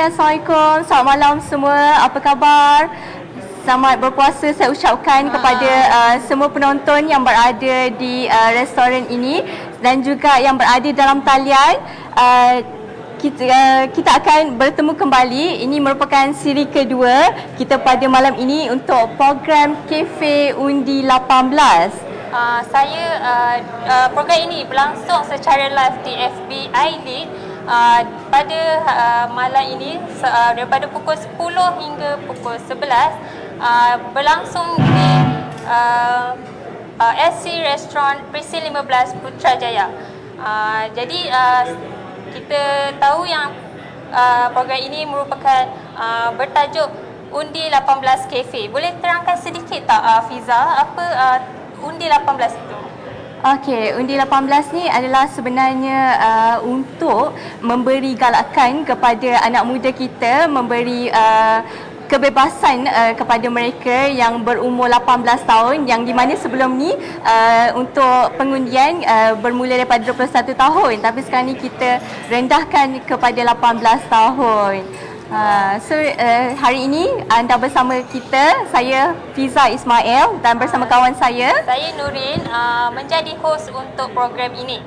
Assalamualaikum, selamat malam semua. Apa khabar? Selamat berpuasa saya ucapkan kepada semua penonton yang berada di restoran ini dan juga yang berada dalam talian. Kita akan bertemu kembali. Ini merupakan siri kedua kita pada malam ini untuk program Cafe Undi 18. Program ini berlangsung secara live di FB iLead pada malam ini daripada pukul 10 hingga pukul 11 berlangsung di SC Restaurant Precinct 15 Putrajaya. Jadi kita tahu yang program ini merupakan bertajuk Undi 18 Cafe. Boleh terangkan sedikit tak Fiza, apa Undi 18 itu? Okey, Undi 18 ni adalah sebenarnya untuk memberi galakan kepada anak muda kita, memberi kebebasan kepada mereka yang berumur 18 tahun, yang di mana sebelum ni untuk pengundian bermula daripada 21 tahun, tapi sekarang ni kita rendahkan kepada 18 tahun. Hari ini anda bersama kita, saya Fiza Ismail dan bersama kawan saya Nurin, menjadi host untuk program ini.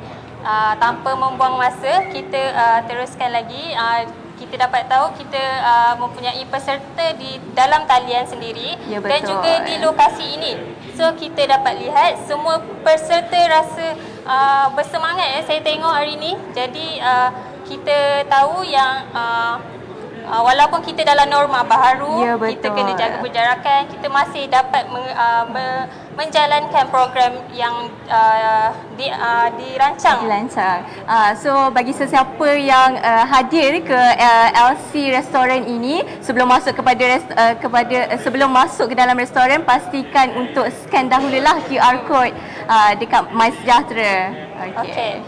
Tanpa membuang masa, kita teruskan lagi. Kita dapat tahu kita mempunyai peserta di dalam talian sendiri, ya, dan juga di lokasi ini. So kita dapat lihat semua peserta rasa bersemangat saya tengok hari ini. Jadi kita tahu yang walaupun kita dalam norma baharu, Ya, kita betul. kena jaga penjarakan, kita masih dapat menjalankan program yang dirancang. Dilancang. So bagi sesiapa yang hadir ke LC Restoran ini, sebelum masuk sebelum masuk ke dalam restoran, pastikan untuk scan dahululah QR code dekat MySejahtera. Okey.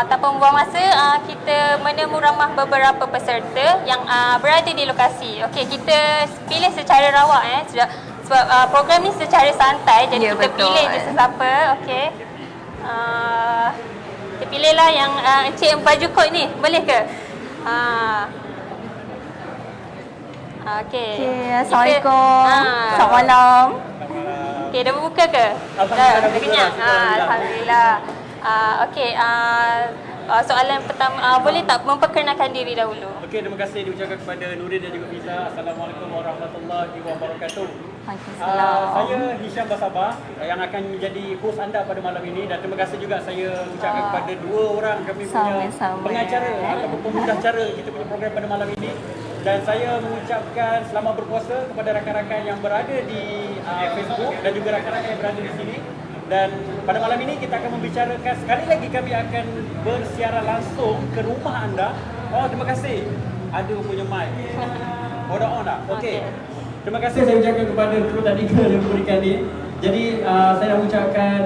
Tanpa membuang masa, kita menemu ramah beberapa peserta yang berada di lokasi. Okey, kita pilih secara rawak sebab program ni secara santai, jadi Ya, kita betul. pilih je sesiapa. Okey. Kita pilihlah yang encik yang baju kod ni, boleh ke? Okey. Okay, Assalamualaikum. Selamat malam. Okey, dah berbuka ke? Alhamdulillah, Dah kenyang? Alhamdulillah. Okey, soalan pertama, boleh tak memperkenalkan diri dahulu? Okey, terima kasih diucapkan kepada Nurin dan juga Fiza. Assalamualaikum warahmatullahi wabarakatuh. Waalaikumsalam. Saya Hisham Basabah yang akan menjadi host anda pada malam ini, dan terima kasih juga saya ucapkan kepada dua orang kami punya Sama-sama. pengacara ataupun pemudah cara kita punya program pada malam ini. Dan saya mengucapkan selamat berpuasa kepada rakan-rakan yang berada di Facebook dan juga rakan-rakan yang berada di sini. Dan pada malam ini kita akan membicarakan, sekali lagi kami akan bersiaran langsung ke rumah anda. Oh, terima kasih. Ada punya mic. Hold on tak? Okey. Terima kasih saya ucapkan kepada kru tadika yang memberikan ni. Jadi saya nak ucapkan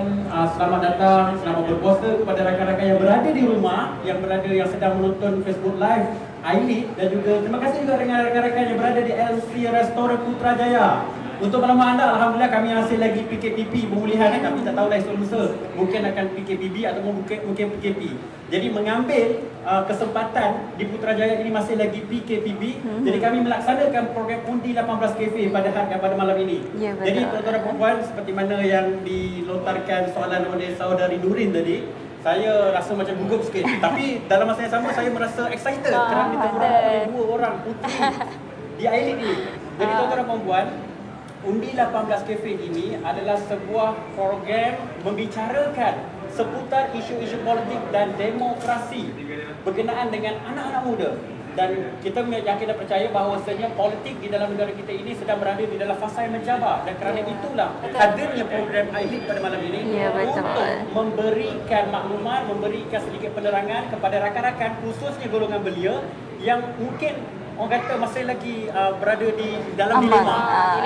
selamat datang, selamat berpuasa kepada rakan-rakan yang berada di rumah, yang sedang menonton Facebook Live Aileen, dan juga terima kasih juga dengan rakan-rakan yang berada di LC Restoran Putrajaya. Untuk maklumat anda, alhamdulillah kami masih lagi PKPP pemulihan, kami tak tahu lusa mungkin akan PKPB atau mungkin PKP. Jadi mengambil kesempatan di Putrajaya ini masih lagi PKPB. Jadi kami melaksanakan program Undi 18 Cafe pada malam ini. Ya, betul. Jadi tuan-tuan dan puan, seperti mana yang dilontarkan soalan oleh saudari Nurin tadi, saya rasa macam gugup sikit. Tapi dalam masa yang sama saya merasa excited kerana ditemukan oleh dua orang puteri di Aileen ini. Jadi tuan-tuan dan puan, Undi 18 Cafe ini adalah sebuah program membicarakan seputar isu-isu politik dan demokrasi berkenaan dengan anak-anak muda. Dan kita yakin dan percaya bahawasanya politik di dalam negara kita ini sedang berada di dalam fasa yang mencabar. Dan kerana itulah hadirnya program Aileen pada malam ini betul. untuk memberikan maklumat, memberikan sedikit penerangan kepada rakan-rakan, khususnya golongan belia yang mungkin orang kata masih lagi berada di dalam dilema.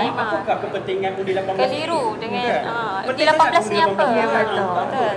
Apakah kepentingan Undi 18? Keliru dengan Undi Penting sangat 18 ni apa? Ya, betul. Betul.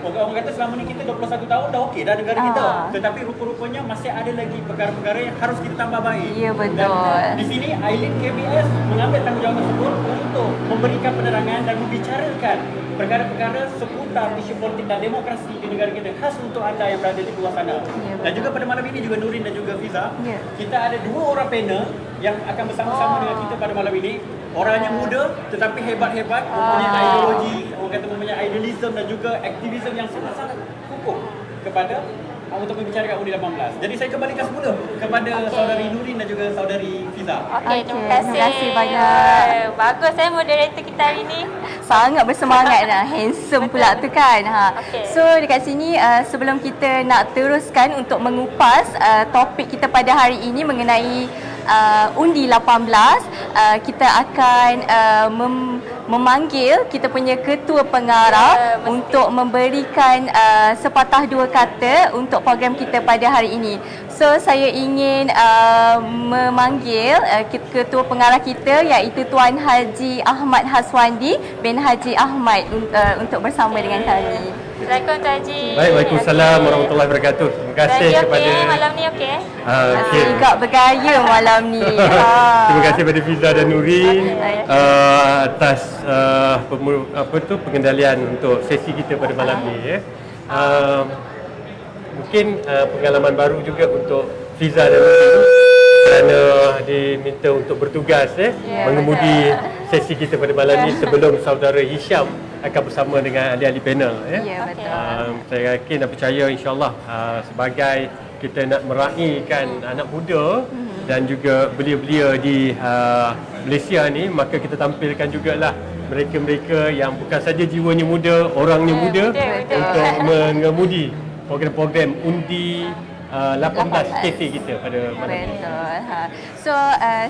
Orang kata selama ni kita 21 tahun dah okey dah negara kita. Tetapi rupa-rupanya masih ada lagi perkara-perkara yang harus kita tambah baik. Ya, betul. Dan di sini Aileen KBS mengambil tanggungjawab tersebut untuk memberikan penerangan dan membicarakan perkara-perkara seputar isu politik dan demokrasi di negara kita, khas untuk anda yang berada di luar sana. Dan juga pada malam ini juga Nurin dan juga Fiza, kita ada dua orang panel yang akan bersama-sama dengan kita pada malam ini. Orangnya muda tetapi hebat-hebat, mempunyai ideologi, orang kata mempunyai idealism dan juga aktivisme yang sangat-sangat kukuh kepada untuk membicarakan Undi 18. Jadi saya kembalikan semula kepada saudari Nurin dan juga saudari Fiza. Okey, terima Okey, kasih. terima kasih banyak. Bagus moderator kita hari ni. Sangat bersemangat dah. Handsome pula tu kan. Okey. So dekat sini sebelum kita nak teruskan untuk mengupas topik kita pada hari ini mengenai Undi 18, kita akan memanggil kita punya ketua pengarah untuk memberikan sepatah dua kata untuk program kita pada hari ini. So saya ingin memanggil ketua pengarah kita, iaitu Tuan Haji Ahmad Haswandi bin Haji Ahmad untuk bersama dengan kami. Assalamualaikum Tuan Haji. Baik, Waalaikumsalam warahmatullahi wabarakatuh. Terima kasih Tuan Haji kepada okey malam ni okey? okey. Agak bergaya malam ni. Terima kasih kepada Fiza dan Nurin atas pengendalian untuk sesi kita pada malam ni ya. Mungkin pengalaman baru juga untuk Fiza dan Nurin kerana diminta untuk bertugas mengemudi sesi kita pada malam ni sebelum saudara Hisham akan bersama dengan ahli-ahli panel ya. Ya, betul. Saya yakin dan percaya insya-Allah sebagai kita nak meraihkan anak muda dan juga belia-belia di Malaysia ni, maka kita tampilkan jugalah mereka-mereka yang bukan saja jiwanya muda, orangnya muda betul. untuk mengemudi program-program Undi 18 cafe kita pada malam ini. Betul. So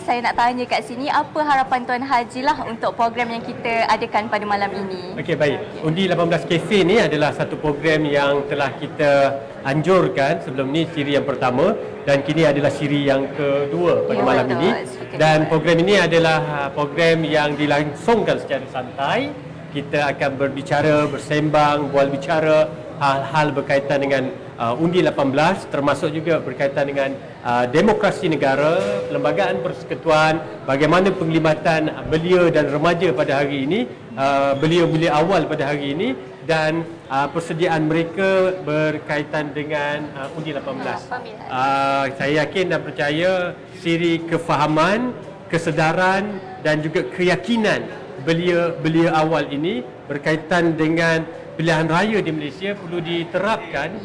saya nak tanya kat sini, apa harapan Tuan Haji lah untuk program yang kita adakan pada malam ini? Okey, baik. Undi 18 Cafe ni adalah satu program yang telah kita anjurkan sebelum ni, siri yang pertama, dan kini adalah siri yang kedua pada malam betul. ini. Siri kedua. Dan program ini adalah program yang dilangsungkan secara santai. Kita akan berbicara, bersembang, bual bicara hal-hal berkaitan dengan Undi 18, termasuk juga berkaitan dengan demokrasi negara, perlembagaan persekutuan, bagaimana penglibatan belia dan remaja pada hari ini, belia-belia awal pada hari ini, dan persediaan mereka berkaitan dengan Undi 18. Saya yakin dan percaya siri kefahaman, kesedaran dan juga keyakinan belia-belia awal ini berkaitan dengan pilihan raya di Malaysia perlu diterapkan,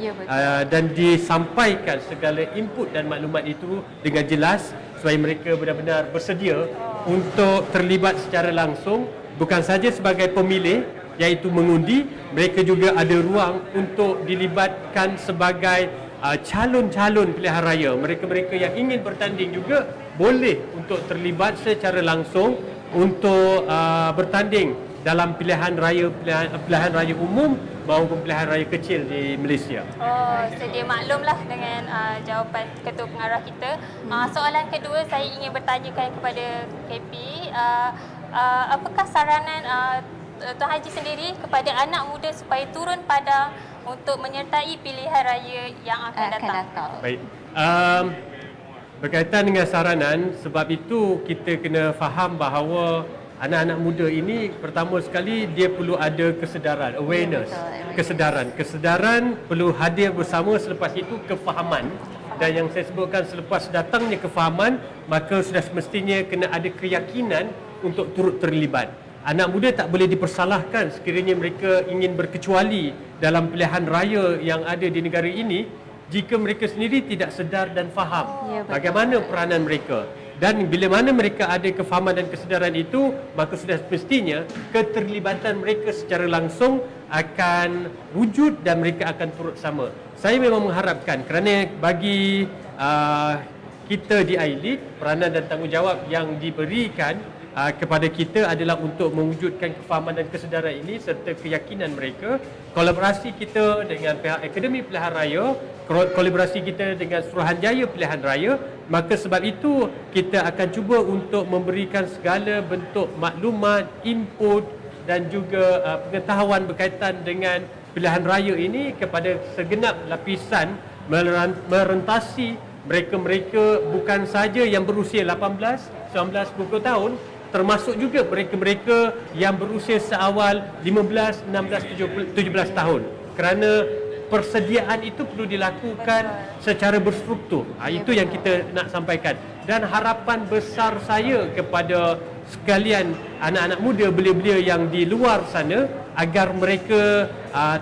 dan disampaikan segala input dan maklumat itu dengan jelas supaya mereka benar-benar bersedia untuk terlibat secara langsung, bukan saja sebagai pemilih iaitu mengundi, mereka juga ada ruang untuk dilibatkan sebagai calon-calon pilihan raya. Mereka-mereka yang ingin bertanding juga boleh untuk terlibat secara langsung untuk bertanding dalam pilihan raya umum maupun pilihan raya kecil di Malaysia. Oh, sedia maklumlah dengan jawapan Ketua Pengarah kita. Soalan kedua saya ingin bertanyakan kepada KP, apakah saranan Tuan Haji sendiri kepada anak muda supaya turun padang untuk menyertai pilihan raya yang akan datang? Baik. Berkaitan dengan saranan, sebab itu kita kena faham bahawa anak-anak muda ini pertama sekali dia perlu ada kesedaran, awareness, kesedaran perlu hadir bersama, selepas itu kefahaman, dan yang saya sebutkan selepas datangnya kefahaman, maka sudah semestinya kena ada keyakinan untuk turut terlibat. Anak muda tak boleh dipersalahkan sekiranya mereka ingin berkecuali dalam pilihan raya yang ada di negara ini jika mereka sendiri tidak sedar dan faham bagaimana peranan mereka. Dan bila mana mereka ada kefahaman dan kesedaran itu, maka sudah semestinya keterlibatan mereka secara langsung akan wujud dan mereka akan turut sama. Saya memang mengharapkan, kerana bagi kita di iLead, peranan dan tanggungjawab yang diberikan kepada kita adalah untuk mewujudkan kefahaman dan kesedaran ini serta keyakinan mereka. Kolaborasi kita dengan pihak Akademi Pilihan Raya, kolaborasi kita dengan Suruhanjaya Pilihan Raya, maka sebab itu kita akan cuba untuk memberikan segala bentuk maklumat, input dan juga pengetahuan berkaitan dengan pilihan raya ini kepada segenap lapisan, merentasi mereka-mereka bukan saja yang berusia 18, 19, 20 tahun, termasuk juga mereka-mereka yang berusia seawal 15, 16, 17 tahun. Kerana persediaan itu perlu dilakukan secara berstruktur. Itu yang kita nak sampaikan. Dan harapan besar saya kepada sekalian anak-anak muda, belia-belia yang di luar sana, agar mereka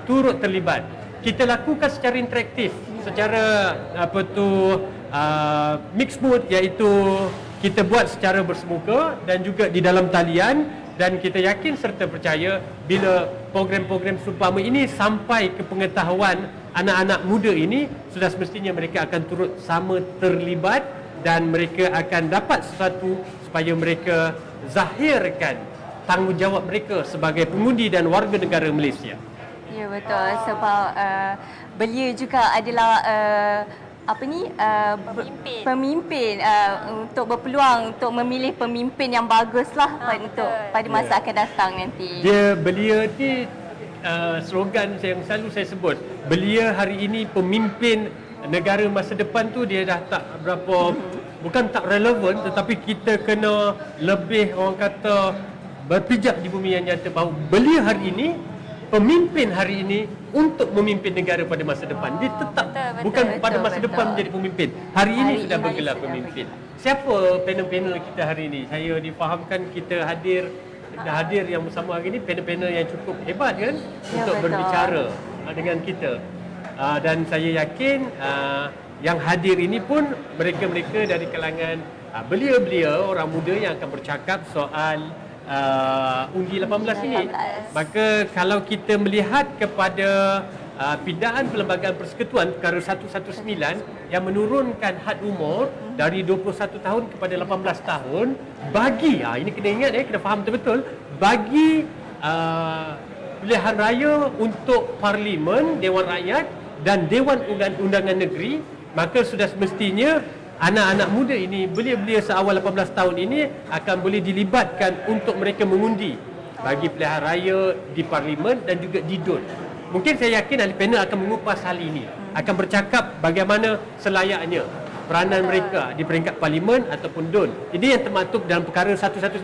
turut terlibat. Kita lakukan secara interaktif, secara mixed mode, iaitu kita buat secara bersemuka dan juga di dalam talian, dan kita yakin serta percaya bila program-program seumpama ini sampai ke pengetahuan anak-anak muda ini, sudah semestinya mereka akan turut sama terlibat dan mereka akan dapat sesuatu supaya mereka zahirkan tanggungjawab mereka sebagai pengundi dan warga negara Malaysia. Ya, betul, sebab belia juga adalah pemimpin untuk berpeluang untuk memilih pemimpin yang baguslah untuk pada masa akan datang nanti. Belia ni slogan yang selalu saya sebut, belia hari ini pemimpin negara masa depan tu dia dah tak berapa, bukan tak relevan, tetapi kita kena lebih, orang kata, berpijak di bumi yang nyata bahawa belia hari ini, pemimpin hari ini untuk memimpin negara pada masa depan. Dia tetap bukan pada masa depan menjadi pemimpin. Hari ini sudah bergelar pemimpin. Siapa panel-panel kita hari ini? Saya difahamkan kita hadir yang bersama hari ini panel-panel yang cukup hebat kan, untuk berbicara dengan kita. Dan saya yakin yang hadir ini pun mereka-mereka dari kalangan belia-belia, orang muda yang akan bercakap soal Undi 18 ini. Maka kalau kita melihat kepada pindaan Perlembagaan Persekutuan perkara 119 yang menurunkan had umur dari 21 tahun kepada 18 tahun bagi, ini kena ingat kena faham betul-betul, bagi pilihan raya untuk Parlimen, Dewan Rakyat dan Dewan Undangan Negeri. Maka sudah semestinya anak-anak muda ini, belia-belia seawal 18 tahun ini akan boleh dilibatkan untuk mereka mengundi bagi pilihan raya di Parlimen dan juga di DUN. Mungkin saya yakin ahli panel akan mengupas hal ini, akan bercakap bagaimana selayaknya peranan mereka di peringkat Parlimen ataupun DUN. Ini yang termaktub dalam perkara 119.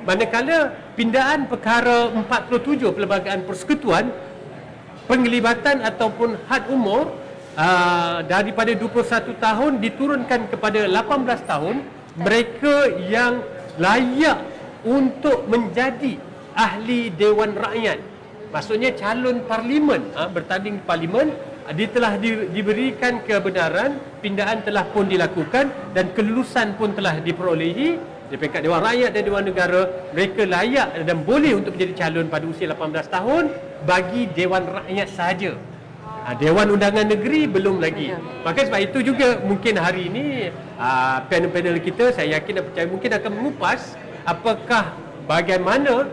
Manakala pindaan perkara 47 Perlembagaan Persekutuan, penglibatan ataupun had umur daripada 21 tahun diturunkan kepada 18 tahun, mereka yang layak untuk menjadi ahli Dewan Rakyat, maksudnya calon Parlimen, bertanding di Parlimen, dia telah diberikan kebenaran, pindaan telah pun dilakukan dan kelulusan pun telah diperolehi di peringkat Dewan Rakyat dan Dewan Negara. Mereka layak dan boleh untuk menjadi calon pada usia 18 tahun bagi Dewan Rakyat sahaja. Dewan Undangan Negeri belum lagi. Maka sebab itu juga mungkin hari ini panel-panel kita, saya yakin dan percaya mungkin akan mengupas apakah bagaimana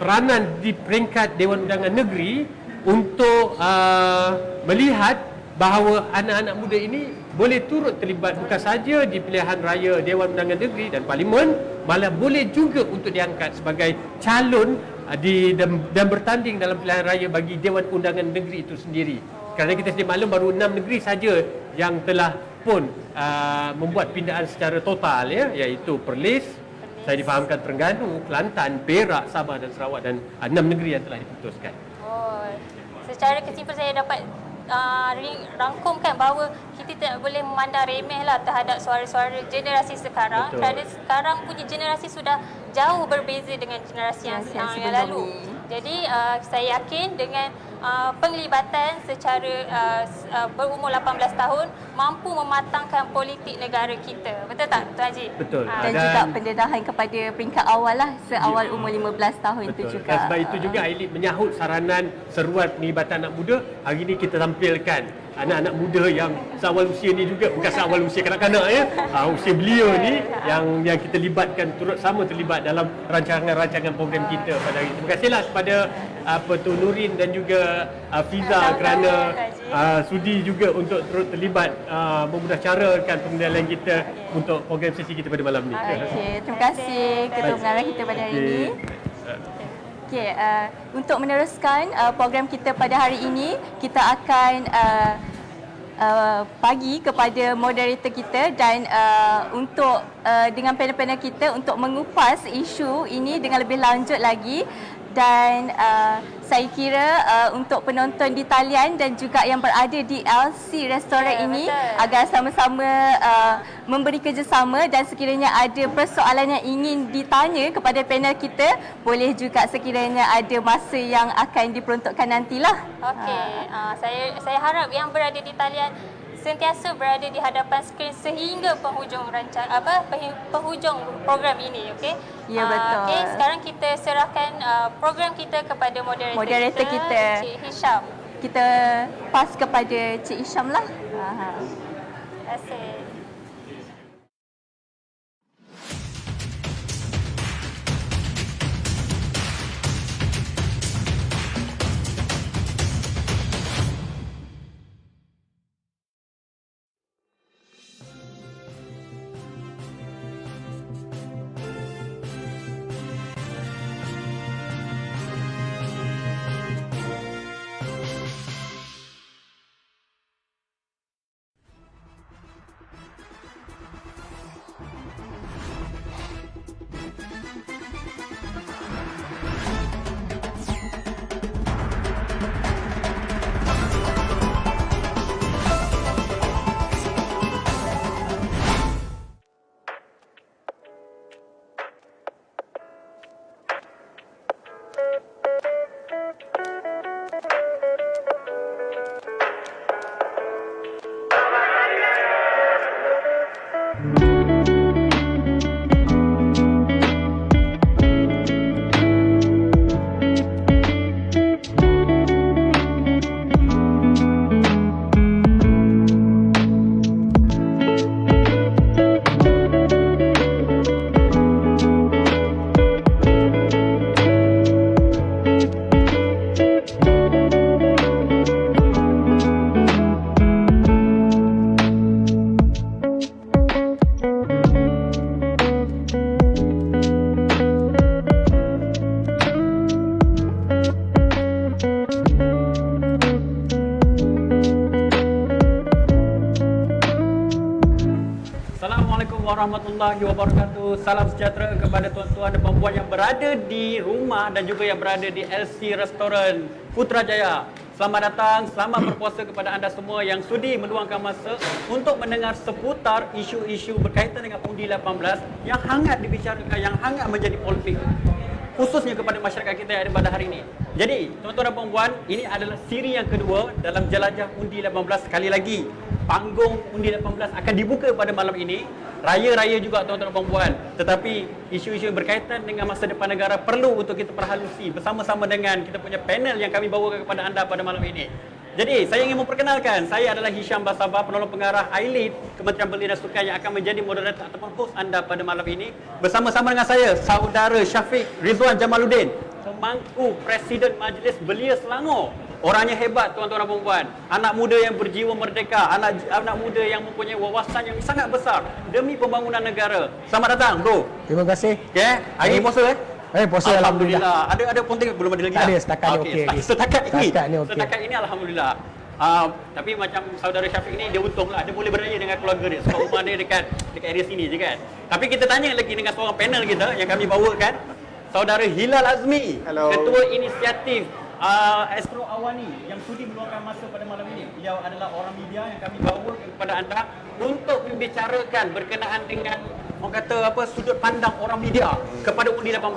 peranan di peringkat Dewan Undangan Negeri untuk melihat bahawa anak-anak muda ini boleh turut terlibat bukan saja di pilihan raya Dewan Undangan Negeri dan Parlimen, malah boleh juga untuk diangkat sebagai calon dan bertanding dalam pilihan raya bagi Dewan Undangan Negeri itu sendiri. Kerana kita sedia maklum baru 6 negeri saja yang telah pun membuat pindaan secara total, iaitu Perlis, saya difahamkan Terengganu, Kelantan, Perak, Sabah dan Sarawak, dan 6 negeri yang telah diputuskan. Secara kesimpulan saya dapat rangkumkan bahawa kita tidak boleh memandang remeh lah terhadap suara-suara generasi sekarang. Betul. Kerana sekarang punya generasi sudah jauh berbeza dengan generasi yang lalu. Jadi saya yakin dengan penglibatan secara berumur 18 tahun mampu mematangkan politik negara kita. Betul tak Tuan Haji? Betul. Dan juga pendedahan kepada peringkat awal lah, seawal umur 15 tahun. Betul. Itu juga. Dan sebab itu juga Ailid menyahut saranan seruan penglibatan anak muda. Hari ini kita tampilkan anak-anak muda yang seawal usia ni juga, bukan seawal usia kanak-kanak usia belia ni yang kita libatkan, turut sama terlibat dalam rancangan-rancangan program kita pada hari ini. Terima kasihlah kepada Tun Nurin dan juga Fiza kerana sudi juga untuk turut terlibat memudahcarakan pengendalian kita untuk program sesi kita pada malam ni. Okey, terima kasih Ketua Pengarah kita pada hari ini. Okey, untuk meneruskan program kita pada hari ini, kita akan bagi kepada moderator kita dan untuk dengan panel-panel kita untuk mengupas isu ini dengan lebih lanjut lagi. Dan saya kira untuk penonton di talian dan juga yang berada di LC Restoran ini, betul, agar sama-sama memberi kerjasama, dan sekiranya ada persoalan yang ingin ditanya kepada panel kita, boleh juga sekiranya ada masa yang akan diperuntukkan nantilah. Okey, saya harap yang berada di talian sentiasa berada di hadapan skrin sehingga penghujung penghujung program ini, okey? Ya, betul. Okey, sekarang kita serahkan program kita kepada moderator kita, Cik Hisham. Kita pas kepada Cik Hisham lah. Terima kasih. Assalamualaikum warahmatullahi wabarakatuh. Salam sejahtera kepada tuan-tuan dan puan-puan yang berada di rumah dan juga yang berada di LC Restoran Putrajaya. Selamat datang, selamat berpuasa kepada anda semua yang sudi meluangkan masa untuk mendengar seputar isu-isu berkaitan dengan undi 18 yang hangat dibicarakan, yang hangat menjadi polemik, khususnya kepada masyarakat kita yang ada pada hari ini. Jadi, tuan-tuan dan puan-puan, ini adalah siri yang kedua dalam jelajah undi 18. Sekali lagi, panggung undi 18 akan dibuka pada malam ini. Raya-raya juga tuan-tuan dan puan-puan. Tetapi isu-isu yang berkaitan dengan masa depan negara perlu untuk kita perhalusi bersama-sama dengan kita punya panel yang kami bawakan kepada anda pada malam ini. Jadi, saya ingin memperkenalkan, saya adalah Hisham Basabah, penolong pengarah ILID Kementerian Belia dan Sukan yang akan menjadi moderator ataupun host anda pada malam ini. Bersama-sama dengan saya, Saudara Syafiq Rizwan Jamaluddin, Pemangku Presiden Majlis Belia Selangor. Orangnya hebat tuan-tuan dan puan-puan. Anak muda yang berjiwa merdeka, anak muda yang mempunyai wawasan yang sangat besar demi pembangunan negara. Selamat datang, bro. Terima kasih. Okey, hari ini puasa Puasa alhamdulillah. Ada penting belum ada lagi Tak lah? ada, setakat ni okey. Setakat ini. Setakat ni okey. Setakat ini alhamdulillah. Tapi macam saudara Syafiq ni dia untung lah, dia boleh beraya dengan keluarga dia sebab rumah dia dekat area sini je kan. Tapi kita tanya lagi dengan seorang panel kita yang kami bawakan, saudara Hilal Azmi. Hello. Ketua Inisiatif Astro Awani yang sudi meluangkan masa pada malam ini. Beliau adalah orang media yang kami bawa kepada anda untuk membicarakan berkenaan dengan orang kata apa, sudut pandang orang media kepada undi 18.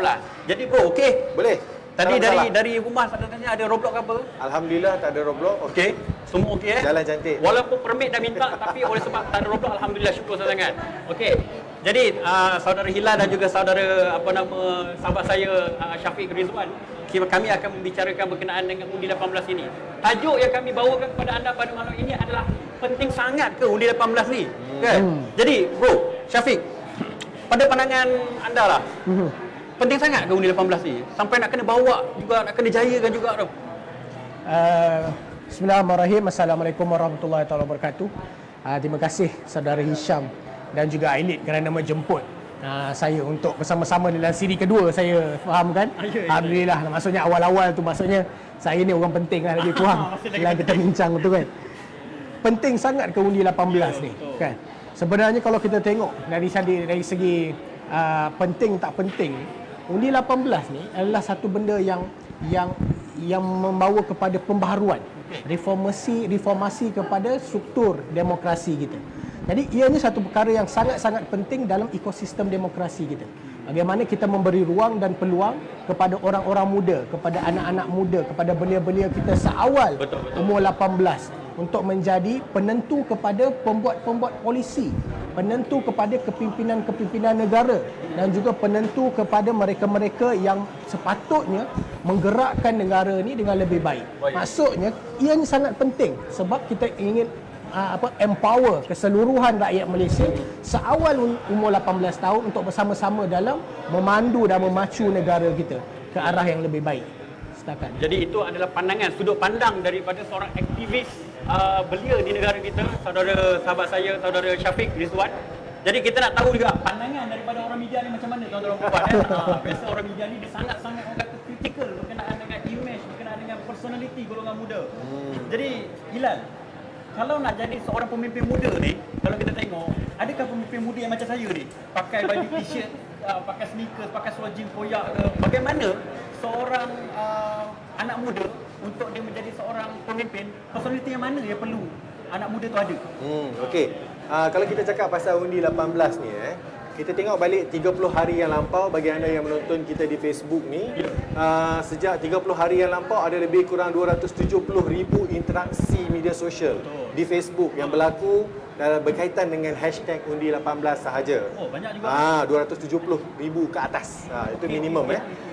Jadi bro, okey? Boleh. Tadi Tak ada masalah. dari rumah tanya ada roblox apa? Alhamdulillah tak ada roblox. Okey. Semua okey eh? Jalan cantik. Walaupun permit dah minta tapi oleh sebab tak ada roblox, alhamdulillah, syukur sangat. Okey. Jadi saudara Hilal dan juga saudara sahabat saya Syafiq Rizwan, kami akan membicarakan berkenaan dengan undi 18 ini. Tajuk yang kami bawakan kepada anda pada malam ini adalah penting sangat ke undi 18 ni? Kan? Jadi, bro, Syafiq, pada pandangan anda lah, penting sangat ke undi 18 ni? Sampai nak kena bawa juga, nak kena jayakan juga tu. Bismillahirrahmanirrahim. Assalamualaikum warahmatullahi wabarakatuh. Terima kasih saudara Hisham dan juga Ailid kerana menjemput saya untuk bersama-sama dalam siri kedua. Saya faham kan? Alhamdulillah. Maksudnya awal-awal tu maksudnya saya ni orang penting lah lebih kurang dalam kita bincang tu kan. Penting sangat ke undi 18 ni kan. Sebenarnya kalau kita tengok dari segi penting tak penting, undi 18 ni adalah satu benda yang membawa kepada pembaharuan, reformasi kepada struktur demokrasi kita. Jadi ianya satu perkara yang sangat-sangat penting dalam ekosistem demokrasi kita. Bagaimana kita memberi ruang dan peluang kepada orang-orang muda, kepada anak-anak muda, kepada belia-belia kita seawal umur 18 untuk menjadi penentu kepada pembuat-pembuat polisi, penentu kepada kepimpinan-kepimpinan negara dan juga penentu kepada mereka-mereka yang sepatutnya menggerakkan negara ini dengan lebih baik. Maksudnya ianya sangat penting sebab kita ingin empower keseluruhan rakyat Malaysia seawal umur 18 tahun untuk bersama-sama dalam memandu dan memacu negara kita ke arah yang lebih baik. Setakat. Jadi itu adalah pandangan, sudut pandang daripada seorang aktivis belia di negara kita, sahabat saya, saudara Syafiq Rizwan. Jadi kita nak tahu juga pandangan daripada orang media ni macam mana, tuan-tuan dan puan. Biasa orang media ni dia sangat-sangat orang kata kritikal berkenaan dengan image, berkenaan dengan personality golongan muda. Jadi Hilal, kalau nak jadi seorang pemimpin muda ni, kalau kita tengok, adakah pemimpin muda yang macam saya ni, pakai baju t-shirt, pakai sneakers, pakai seluar jeans koyak ke, bagaimana seorang anak muda untuk dia menjadi seorang pemimpin, personality yang mana yang perlu anak muda tu ada? Okey. Kalau kita cakap pasal undi 18 ni kita tengok balik 30 hari yang lampau bagi anda yang menonton kita di Facebook ni. Sejak 30 hari yang lampau ada lebih kurang 270,000 interaksi media sosial di Facebook yang berlaku berkaitan dengan hashtag undi 18 sahaja. Oh, banyak juga. 270,000 ke atas. Itu minimum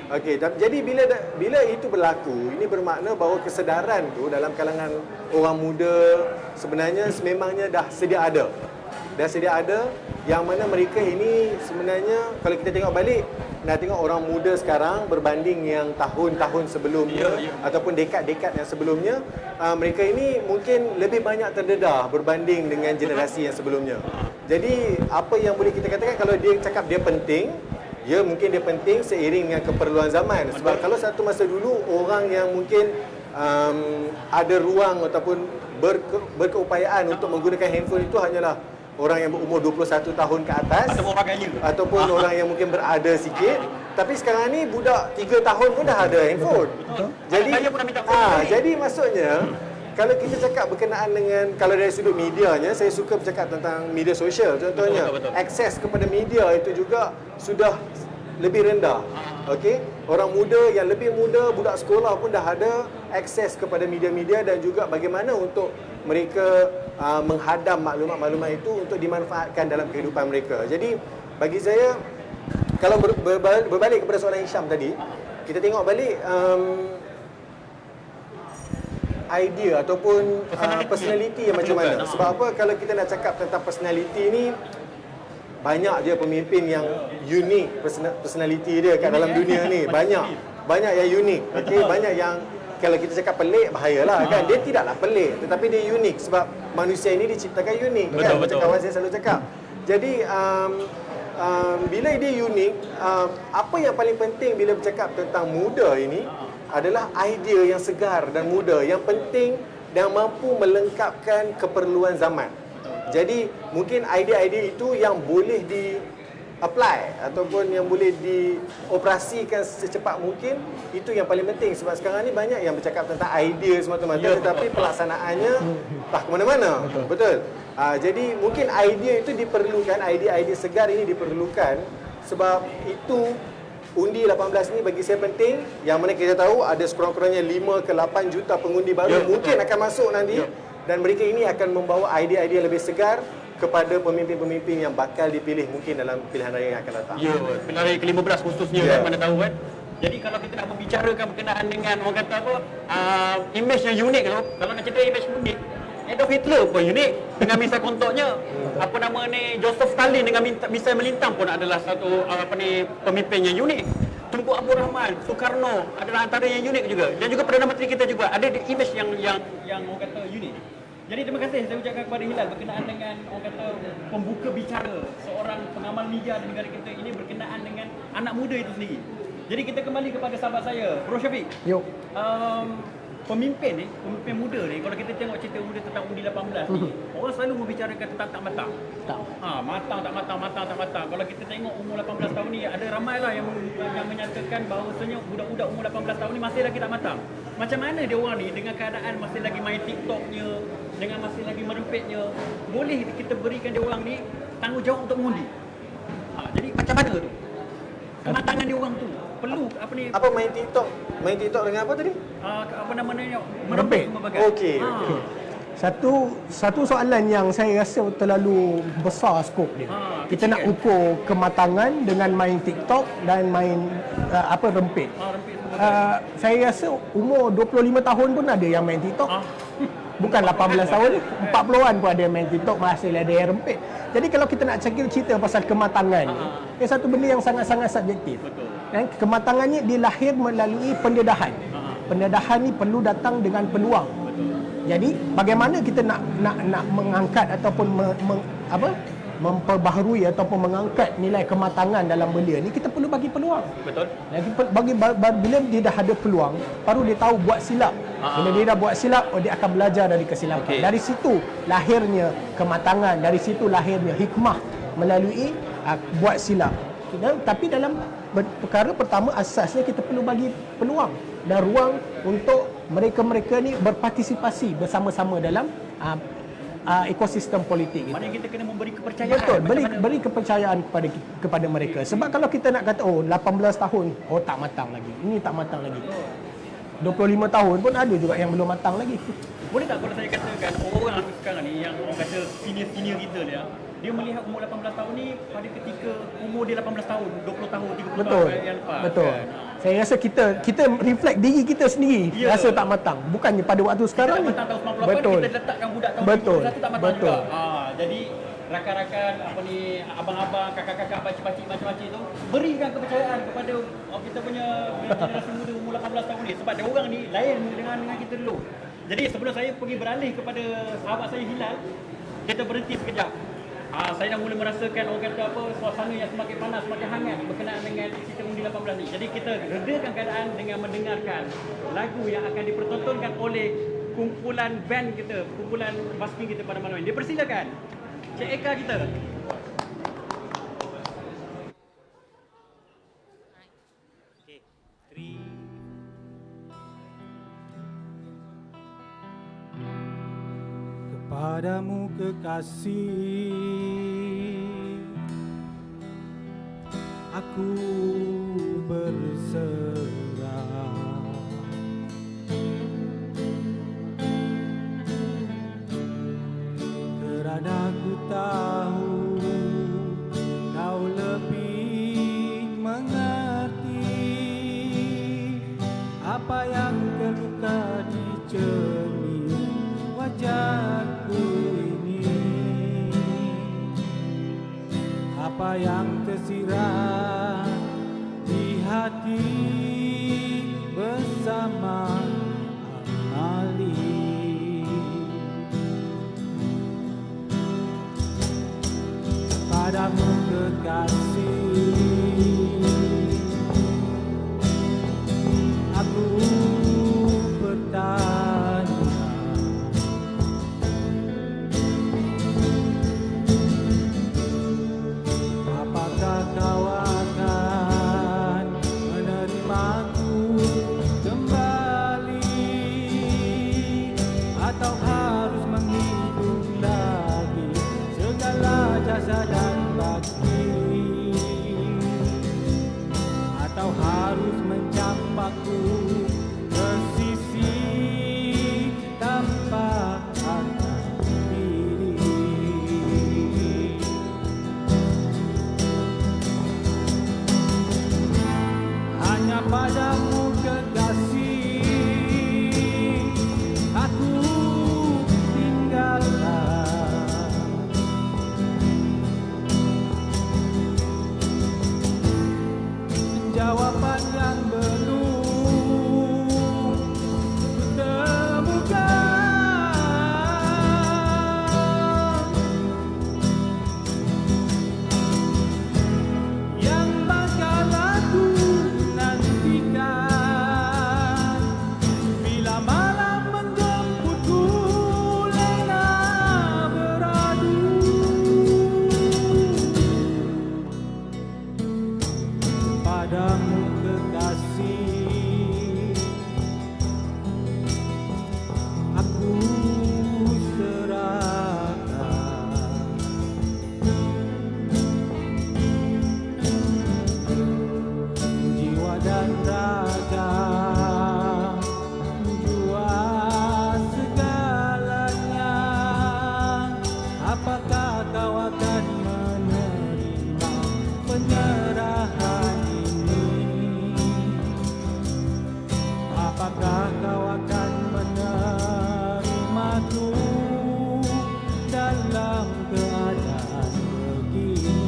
Okey, jadi bila itu berlaku, ini bermakna bahawa kesedaran tu dalam kalangan orang muda sebenarnya sememangnya dah sedia ada. Yang mana mereka ini sebenarnya kalau kita tengok balik, nak tengok orang muda sekarang berbanding yang tahun-tahun sebelumnya ataupun dekad-dekad yang sebelumnya, mereka ini mungkin lebih banyak terdedah berbanding dengan generasi yang sebelumnya. Jadi apa yang boleh kita katakan, kalau dia cakap dia penting, mungkin dia penting seiring dengan keperluan zaman. Sebab kalau satu masa dulu orang yang mungkin ada ruang ataupun berkeupayaan untuk menggunakan handphone itu hanyalah orang yang berumur 21 tahun ke atas Atau orang kaya. ataupun orang yang mungkin berada sikit. Tapi sekarang ni budak 3 tahun pun dah ada handphone. Jadi Saya pun dah minta phone. jadi maksudnya kalau kita cakap berkenaan dengan, kalau dari sudut medianya, saya suka bercakap tentang media sosial contohnya. Betul. Akses kepada media itu juga sudah lebih rendah. Okey, orang muda yang lebih muda, budak sekolah pun dah ada akses kepada media-media dan juga bagaimana untuk mereka menghadam maklumat-maklumat itu untuk dimanfaatkan dalam kehidupan mereka. Jadi bagi saya, kalau berbalik kepada soalan Hisham tadi, kita tengok balik idea ataupun personality yang macam mana. Sebab apa, kalau kita nak cakap tentang personality ni, banyak je pemimpin yang unik personality dia kat dalam dunia ni. Banyak yang unik. Okey, banyak yang kalau kita cakap pelik, bahayalah kan. Dia tidaklah pelik, tetapi dia unik sebab manusia ini diciptakan unik kan. Macam kawan saya selalu cakap. Jadi bila dia unik, apa yang paling penting bila bercakap tentang muda ini adalah idea yang segar dan muda, yang penting dan mampu melengkapkan keperluan zaman. Jadi mungkin idea-idea itu yang boleh di-apply ataupun yang boleh dioperasikan secepat mungkin, itu yang paling penting. Sebab sekarang ni banyak yang bercakap tentang idea semata-mata, tetapi pelaksanaannya tak ke mana-mana. Betul. Jadi mungkin idea itu diperlukan, idea-idea segar ini diperlukan, sebab itu undi 18 ni bagi saya penting. Yang mana kita tahu ada sekurang-kurangnya 5 ke 8 juta pengundi baru mungkin akan masuk nanti. Dan mereka ini akan membawa idea-idea lebih segar kepada pemimpin-pemimpin yang bakal dipilih mungkin dalam pilihan raya yang akan datang. Ya, pilihan raya ke-15 khususnya kan, mana tahu kan. Jadi kalau kita nak membicarakan berkenaan dengan orang kata apa, image yang unik tu, kalau nak cerita image unik, Adolf Hitler pun unik dengan misal kontornya. Apa nama ni, Joseph Stalin dengan misal melintang pun adalah satu pemimpin yang unik. Tunku Abdul Rahman, Soekarno adalah antara yang unik juga. Dan juga Perdana Menteri kita juga ada image yang orang kata unik. Jadi terima kasih saya ucapkan kepada Hilal berkenaan dengan orang kata pembuka bicara seorang pengamal media di negara kita ini berkenaan dengan anak muda itu sendiri. Jadi kita kembali kepada sahabat saya, Bro Syafiq. Yo. Pemimpin muda ni, kalau kita tengok cerita muda tentang undi 18 ni, orang selalu membicarakan tentang tak matang. Matang. Kalau kita tengok umur 18 tahun ni, ada ramai lah yang menyatakan bahawasanya budak-budak umur 18 tahun ni masih lagi tak matang. Macam mana dia orang ni dengan keadaan masih lagi main TikToknya, dengan masih lagi merempitnya, boleh kita berikan dia orang ni tanggungjawab untuk mengundi? Jadi macam mana tu? Kematangan dia orang tu perlu Apa main TikTok? Main TikTok dengan apa tadi? apa namanya? Merempit. Okey. Satu soalan yang saya rasa terlalu besar skop dia. Kita nak ukur kematangan dengan main TikTok dan main rempit. Saya rasa umur 25 tahun pun ada yang main TikTok. Bukan 18 tahun, 40-an pun ada yang main TikTok, masih ada yang rempit. Jadi kalau kita nak cerita pasal kematangan, ia satu benda yang sangat-sangat subjektif. Dan kematangannya dilahir melalui pendedahan. Pendedahan ni perlu datang dengan peluang. Jadi bagaimana kita nak mengangkat ataupun memperbaharui ataupun mengangkat nilai kematangan dalam belia ni, kita perlu bagi peluang. Betul. Bila dia dah ada peluang, baru dia tahu buat silap. Bila dia dah buat silap, dia akan belajar dari kesilapan. Dari situ lahirnya kematangan, dari situ lahirnya hikmah melalui buat silap. Tapi dalam perkara pertama, asasnya kita perlu bagi peluang dan ruang untuk mereka-mereka ni berpartisipasi bersama-sama dalam ekosistem politik. Maknanya kita kena memberi kepercayaan. Betul, beri kepercayaan kepada mereka. Sebab kalau kita nak kata 18 tahun, tak matang lagi. Ini tak matang lagi. 25 tahun pun ada juga yang belum matang lagi. Boleh tak kalau saya katakan orang sekarang ni yang orang kata senior kita dia melihat umur 18 tahun ni pada ketika umur dia 18 tahun, 20 tahun, 30 Betul. tahun yang lepas. Betul. Kan? Saya rasa kita reflect diri kita sendiri, rasa tak matang. Bukannya pada waktu sekarang ni. Kita matang tahun 98, Betul. kita letakkan budak tahun Betul. 2021 tak matang Betul. juga. Jadi rakan-rakan abang-abang, kakak-kakak, pakcik-pakcik macam-macam tu berikan kepercayaan kepada kita punya generasi muda umur 18 tahun ni, sebab dia orang ni lain dengan kita dulu. Jadi sebelum saya pergi beralih kepada sahabat saya Hilal, kita berhenti sekejap. Saya dah mula merasakan orang kata suasana yang semakin panas, semakin hangat berkenaan dengan sistem undi 18 ni. Jadi kita redakan keadaan dengan mendengarkan lagu yang akan dipertontonkan oleh kumpulan band kita, kumpulan basking kita pada malam ini. Dipersilakan. Cik Eka kita. Okay, 3. Kepadamu kekasih, aku berserah. Kerana ku tahu kau lebih mengerti apa yang terluka di cermin wajahku ini, apa yang tersirat di hati bersama amali. Padamu kekasih, aku bertanya, apakah kau akan menerimaku kembali, atau harus menghitung lagi segala jasa dan bakti, atau harus mencampakku ke sisi tanpa harga diri. Hanya padamu kekasih, aku tinggalkan. Jawaban yang belum kutemukan, yang bakal aku nantikan bila malam menjemputku lena beradu. Padamu kekasih, aku serahkan. Jiwa dan raga, jua segalanya. Apakah kau akan menerima penyerahan ini? Apakah kau akan menerimaku dalam keadaan begini?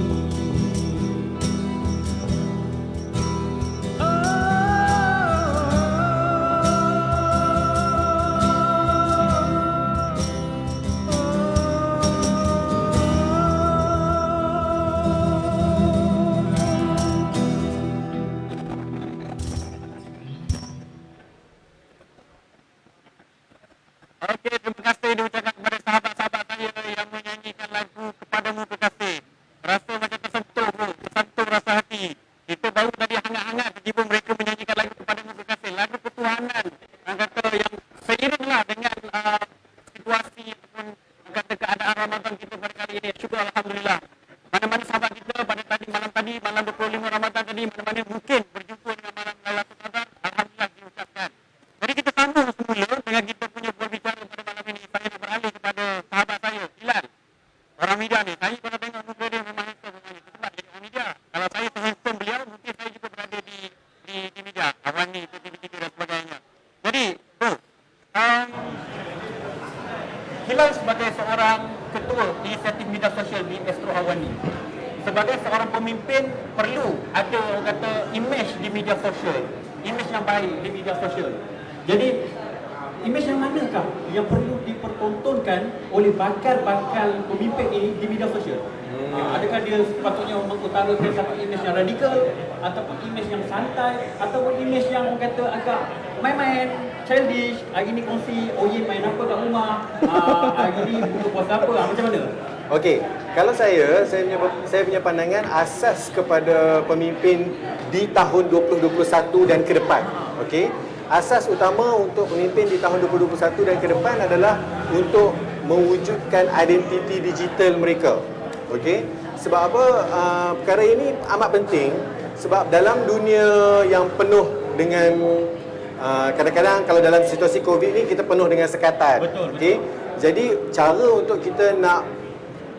Okey, terima kasih diucapkan kepada sahabat-sahabat saya yang menyanyikan lagu Kepadamu Kekasih. Rasa macam tersentuh bro, tersentuh rasa hati. Kita baru tadi hangat-hangat tiba mereka menyanyikan lagu Kepadamu Kekasih. Lagu ketuhanan, orang kata yang seiringlah dengan situasi ataupun orang kata keadaan Ramadan kita pada kali ini. Syukur Alhamdulillah. Mana-mana sahabat kita pada tadi, malam 25 Ramadan tadi, mana-mana mungkin berjumpa dengan malam Lailatul Qadar. Alhamdulillah diucapkan. Jadi kita sambung semula dengan kita punya berbicara pada malam ini. Saya nak beralih kepada sahabat saya, Hilal. Orang media ni, saya kalau tengok muka dia memang handsome semuanya. Sebab dia orang media. Kalau saya sehandsome beliau, mungkin saya juga berada di media. Awani, TV3 dan sebagainya. Jadi, bro, Hilal sebagai seorang ketua inisiatif media sosial di Astro Awani. Sebagai seorang pemimpin, perlu ada orang kata image di media sosial. Image yang baik di media sosial. Jadi, image yang manakah yang perlu dipertontonkan oleh bakal pemimpin ini di media sosial? Adakah dia sepatutnya mengutarakan satu image yang radikal, ataupun image yang santai, ataupun image yang orang kata agak main-main, childish, hari ni kongsi, oh ye main apa kat rumah, hari ni buka puasa apa, macam mana? Okey, Kalau saya punya pandangan asas kepada pemimpin di tahun 2021 dan ke depan. Okey. Asas utama untuk pemimpin di tahun 2021 dan ke depan adalah untuk mewujudkan identiti digital mereka. Okey. Sebab apa? Perkara ini amat penting sebab dalam dunia yang penuh dengan kadang-kadang kalau dalam situasi COVID ni kita penuh dengan sekatan. Betul. Okey. Jadi cara untuk kita nak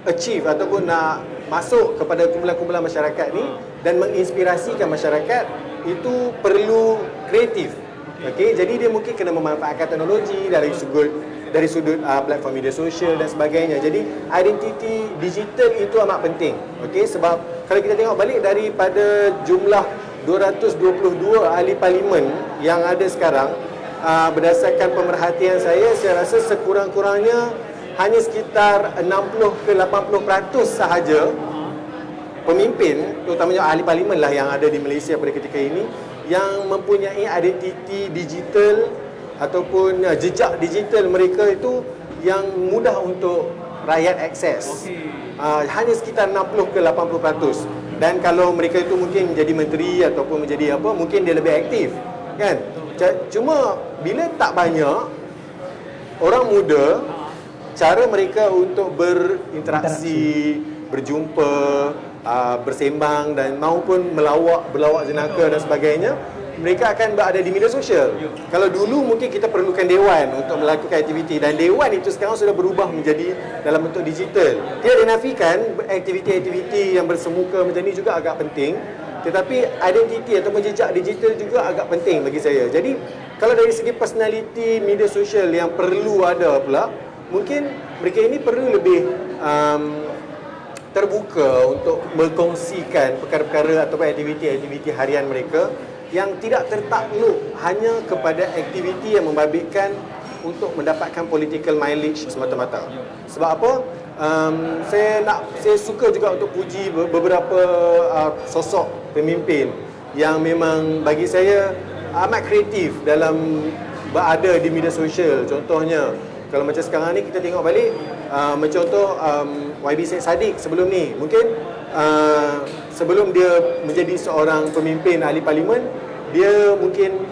achieve ataupun nak masuk kepada kumpulan-kumpulan masyarakat ni dan menginspirasikan masyarakat itu perlu kreatif. Okey, jadi dia mungkin kena memanfaatkan teknologi dari sudut platform media sosial dan sebagainya. Jadi identiti digital itu amat penting. Okey, sebab kalau kita tengok balik daripada jumlah 222 ahli parlimen yang ada sekarang, berdasarkan pemerhatian saya rasa sekurang-kurangnya hanya sekitar 60 ke 80% sahaja pemimpin, terutamanya ahli parlimen lah yang ada di Malaysia pada ketika ini, yang mempunyai identiti digital ataupun jejak digital mereka itu yang mudah untuk rakyat akses. Hanya sekitar 60 ke 80%. Dan kalau mereka itu mungkin menjadi menteri ataupun menjadi apa, mungkin dia lebih aktif, kan? Cuma bila tak banyak orang muda, cara mereka untuk berinteraksi, berjumpa, bersembang dan maupun berlawak jenaka dan sebagainya, mereka akan berada di media sosial. Kalau dulu mungkin kita perlukan dewan untuk melakukan aktiviti dan dewan itu sekarang sudah berubah menjadi dalam bentuk digital. Tidak dinafikan aktiviti-aktiviti yang bersemuka macam ni juga agak penting, tetapi identiti ataupun jejak digital juga agak penting bagi saya. Jadi kalau dari segi personality media sosial yang perlu ada pula, mungkin mereka ini perlu lebih terbuka untuk berkongsikan perkara-perkara ataupun aktiviti-aktiviti harian mereka yang tidak tertakluk hanya kepada aktiviti yang membabitkan untuk mendapatkan political mileage semata-mata. Sebab apa? Saya suka juga untuk puji beberapa sosok pemimpin yang memang bagi saya amat kreatif dalam berada di media sosial. Contohnya, kalau macam sekarang ni kita tengok balik, mencontoh YB Syed Saddiq sebelum ni, mungkin sebelum dia menjadi seorang pemimpin ahli parlimen, dia mungkin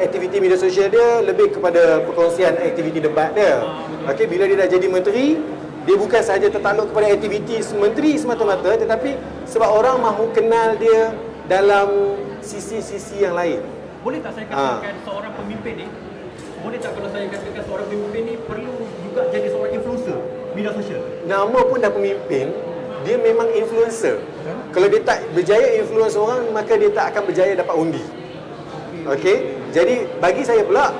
aktiviti media sosial dia lebih kepada perkongsian aktiviti debat dia. Okey, bila dia dah jadi menteri, dia bukan sahaja tertakluk kepada aktiviti menteri semata-mata, tetapi sebab orang mahu kenal dia dalam sisi-sisi yang lain. Boleh tak saya katakan seorang pemimpin ni, boleh tak kalau saya katakan seorang pemimpin ni perlu juga jadi seorang influencer media sosial? Nama pun dah pemimpin, dia memang influencer. Kalau dia tak berjaya influence orang, maka dia tak akan berjaya dapat undi. Okey, jadi bagi saya pula,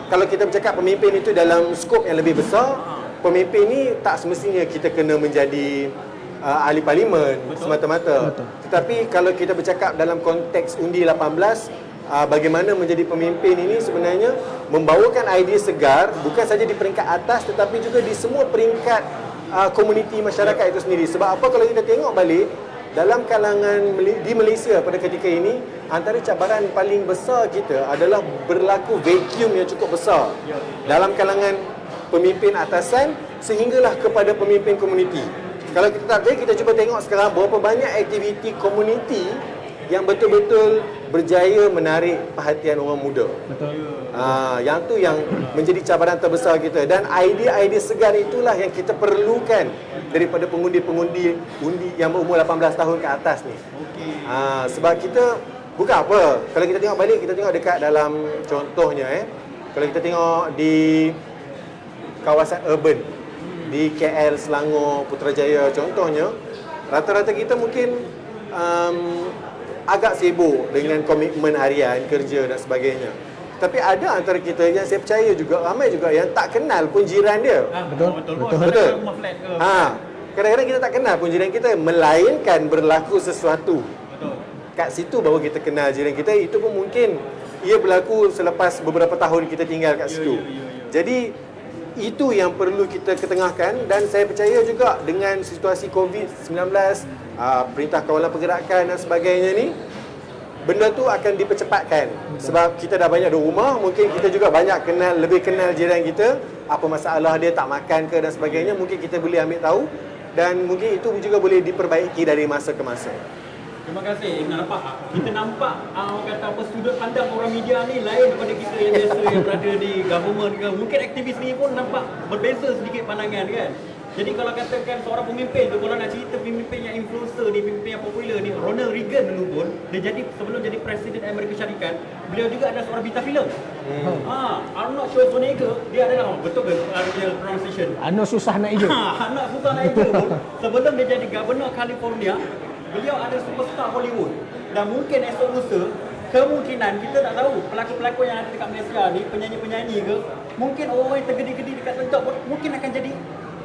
kalau kita bercakap pemimpin itu dalam skop yang lebih besar, pemimpin ni tak semestinya kita kena menjadi ahli parlimen semata-mata. Tetapi kalau kita bercakap dalam konteks undi 18, bagaimana menjadi pemimpin ini sebenarnya membawakan idea segar bukan saja di peringkat atas tetapi juga di semua peringkat komuniti masyarakat itu sendiri. Sebab apa, kalau kita tengok balik dalam kalangan di Malaysia pada ketika ini, antara cabaran paling besar kita adalah berlaku vacuum yang cukup besar dalam kalangan pemimpin atasan sehinggalah kepada pemimpin komuniti. Kalau kita tak boleh, kita cuba tengok sekarang berapa banyak aktiviti komuniti yang betul-betul berjaya menarik perhatian orang muda. Betul. Yang tu yang menjadi cabaran terbesar kita, dan idea-idea segar itulah yang kita perlukan daripada pengundi-pengundi yang berumur 18 tahun ke atas ni. Sebab kita bukan apa, kalau kita tengok balik, kita tengok dekat dalam contohnya kalau kita tengok di kawasan urban di KL, Selangor, Putrajaya contohnya, rata-rata kita mungkin agak sibuk dengan komitmen harian, kerja dan sebagainya. Tapi ada antara kita yang saya percaya juga, ramai juga yang tak kenal pun jiran dia. Betul. Kadang-kadang kita tak kenal pun jiran kita, melainkan berlaku sesuatu. Kat situ baru kita kenal jiran kita. Itu pun mungkin ia berlaku selepas beberapa tahun kita tinggal kat situ. Jadi itu yang perlu kita ketengahkan, dan saya percaya juga dengan situasi COVID-19, perintah kawalan pergerakan dan sebagainya ni, benda tu akan dipercepatkan. Sebab kita dah banyak di rumah, mungkin kita juga banyak lebih kenal jiran kita, apa masalah dia tak makan ke dan sebagainya, mungkin kita boleh ambil tahu dan mungkin itu juga boleh diperbaiki dari masa ke masa. Terima kasih. Nampak kita nampak orang kata apa, sudut pandang orang media ni lain daripada kita yang biasa yang berada di government ke. Mungkin aktivis ni pun nampak berbeza sedikit pandangan kan. Jadi kalau katakan seorang pemimpin tu, kalau nak cerita pemimpin yang influencer ni, pemimpin yang popular ni, Ronald Reagan dulu pun, dia jadi sebelum jadi Presiden Amerika Syarikat, beliau juga adalah seorang bintang filem. Arnold Schwarzenegger, dia adalah, betul ke pronunciation? Arnold susah nak hidup. Anak susah nak hidup pun, sebelum dia jadi Governor California, beliau ada superstar Hollywood. Dan mungkin esok lusa, kemungkinan kita tak tahu pelakon-pelakon yang ada dekat Malaysia ni, penyanyi-penyanyi ke, mungkin orang-orang yang tergedi-gedi dekat TikTok pun mungkin akan jadi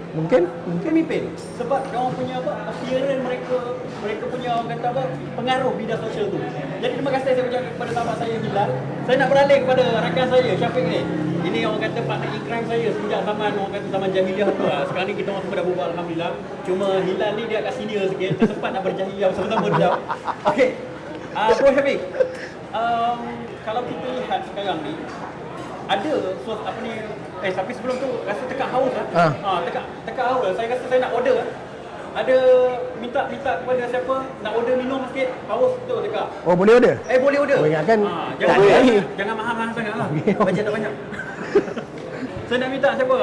Mungkin pemimpin. Sebab orang punya apa, appearance mereka punya orang kata apa, pengaruh bidang sosial tu. Jadi terima kasih saya ucapkan kepada sahabat saya Hilal. Saya nak beralih kepada rakan saya Syafiq ni. Ini orang kata partner in crime saya sejak zaman orang kata zaman jahiliah tu lah. Sekarang ni kita orang semua dah berubah alhamdulillah. Cuma Hilal ni dia agak senior sikit, tak sempat nak berjahiliah bersama-sama dia. Okey. Bro Syafiq. Kalau kita lihat sekarang ni ada apa ni, tapi sebelum tu rasa tekak haus lah. Tekak haus lah. Saya rasa saya nak order lah. Ada minta kepada siapa nak order minum sikit, haus tu tekak. Oh, boleh order? Boleh order. Oh, ingatkan jangan mahal-mahal sangat lah. Bajet tak banyak. Saya nak minta siapa?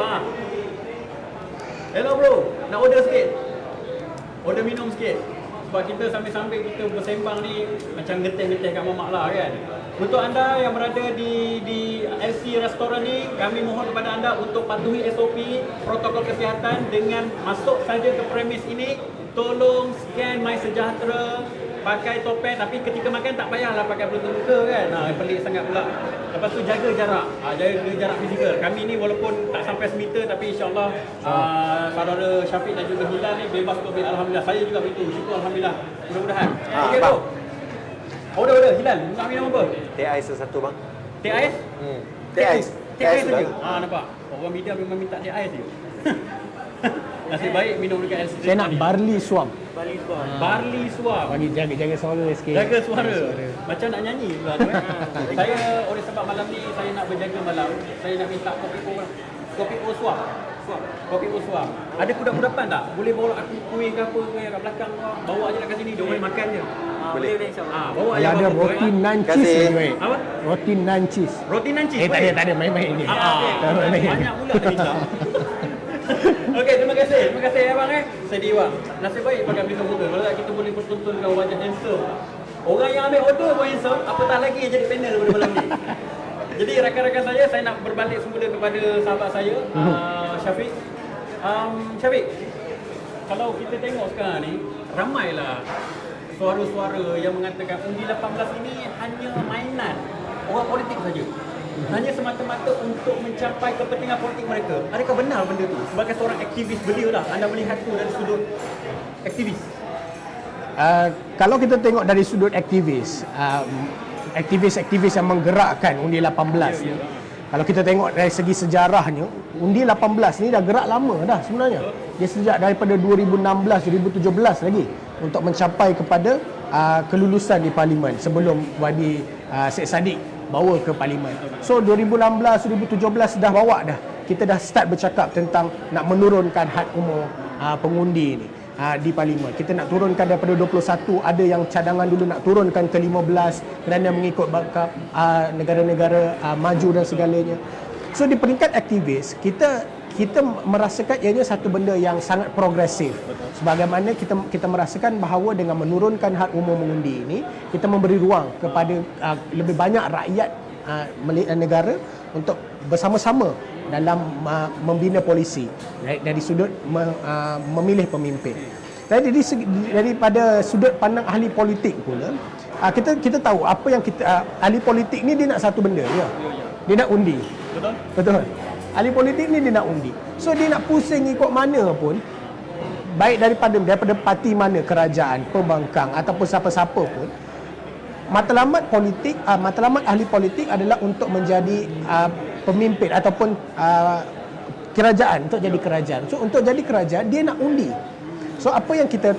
Hello bro, nak order sikit. Order minum sikit. Sebab kita sambil-sambil kita bersembang ni macam getih-getih kat mamak lah kan. Untuk anda yang berada di LC restoran ni, kami mohon kepada anda untuk patuhi SOP protokol kesihatan dengan masuk saja ke premis ini. Tolong scan MySejahtera, pakai topeng, tapi ketika makan tak payahlah pakai penutup muka kan. Pelik sangat pula. Lepas tu jaga jarak. Jaga jarak fizikal. Kami ni walaupun tak sampai semeter tapi insya-Allah saudara Syafiq dan juga Hilal ni bebas COVID, alhamdulillah. Saya juga begitu. Syukur alhamdulillah. Mudah-mudahan. Okey bro. Order Hilal, nak minum apa? Teh ais satu bang. Teh ais? Teh ais. Teh ais saja. Nampak. Orang media memang minta teh ais je. Nasib baik minum dekat LC. Saya nak barley swam. Barley swam. Bagi jaga suara sikit. Jaga suara. Macam nak nyanyi pula tu Saya oleh sebab malam ni saya nak berjaga malam, saya nak minta kopi o swam. Kopi o swam. Ada kuda-kudapan tak? Boleh bawa aku kuih ke apa ke kat belakang kau. Bawa je kat sini, dia boleh makan je. Boleh insya-Allah. Bawa Yang ada roti nan cheese ni. Apa? Roti nan cheese. Roti nan cheese. Tak ada main-main ni. Banyak pula dah minta. Okey, terima kasih abang Sedih bang. Nasib baik pakai bintang muka. Kalau tak kita boleh pertontonkan wajah handsome. Orang yang ambil order pun handsome, apatah lagi yang jadi panel pada malam ni. Jadi rakan-rakan saya nak berbalik semula kepada sahabat saya, Syafiq. Syafiq, kalau kita tengok sekarang ni, ramailah suara-suara yang mengatakan undi 18 ini hanya mainan orang politik saja. Hanya semata-mata untuk mencapai kepentingan politik mereka. Adakah benar benda tu? Sebagai seorang aktivis belia lah, anda melihat tu dari sudut aktivis. Kalau kita tengok dari sudut aktivis, aktivis-aktivis yang menggerakkan undi 18 ni, kalau kita tengok dari segi sejarahnya, undi 18 ni dah gerak lama dah sebenarnya. Dia sejak daripada 2016, 2017 lagi untuk mencapai kepada kelulusan di parlimen sebelum Wadi Syed Saddiq bawa ke parlimen. So 2016, 2017 dah bawa dah. Kita dah start bercakap tentang nak menurunkan had umur pengundi ni di parlimen. Kita nak turunkan daripada 21, ada yang cadangan dulu nak turunkan ke 15 kerana mengikut bakal negara-negara maju dan segalanya. So di peringkat aktivis, kita merasakan ianya satu benda yang sangat progresif. Sebagaimana kita merasakan bahawa dengan menurunkan had umur mengundi ini, kita memberi ruang kepada lebih banyak rakyat negara untuk bersama-sama dalam membina polisi dari sudut memilih pemimpin. Jadi daripada sudut pandang ahli politik pula, kita tahu apa yang ahli politik ni dia nak satu benda dia. Dia nak undi. Betul. Ahli politik ni dia nak undi. So dia nak pusing ikut mana pun, baik daripada parti mana, kerajaan, pembangkang ataupun siapa-siapa pun, matlamat ahli politik adalah untuk menjadi pemimpin ataupun kerajaan, untuk jadi kerajaan. So untuk jadi kerajaan dia nak undi. So apa yang kita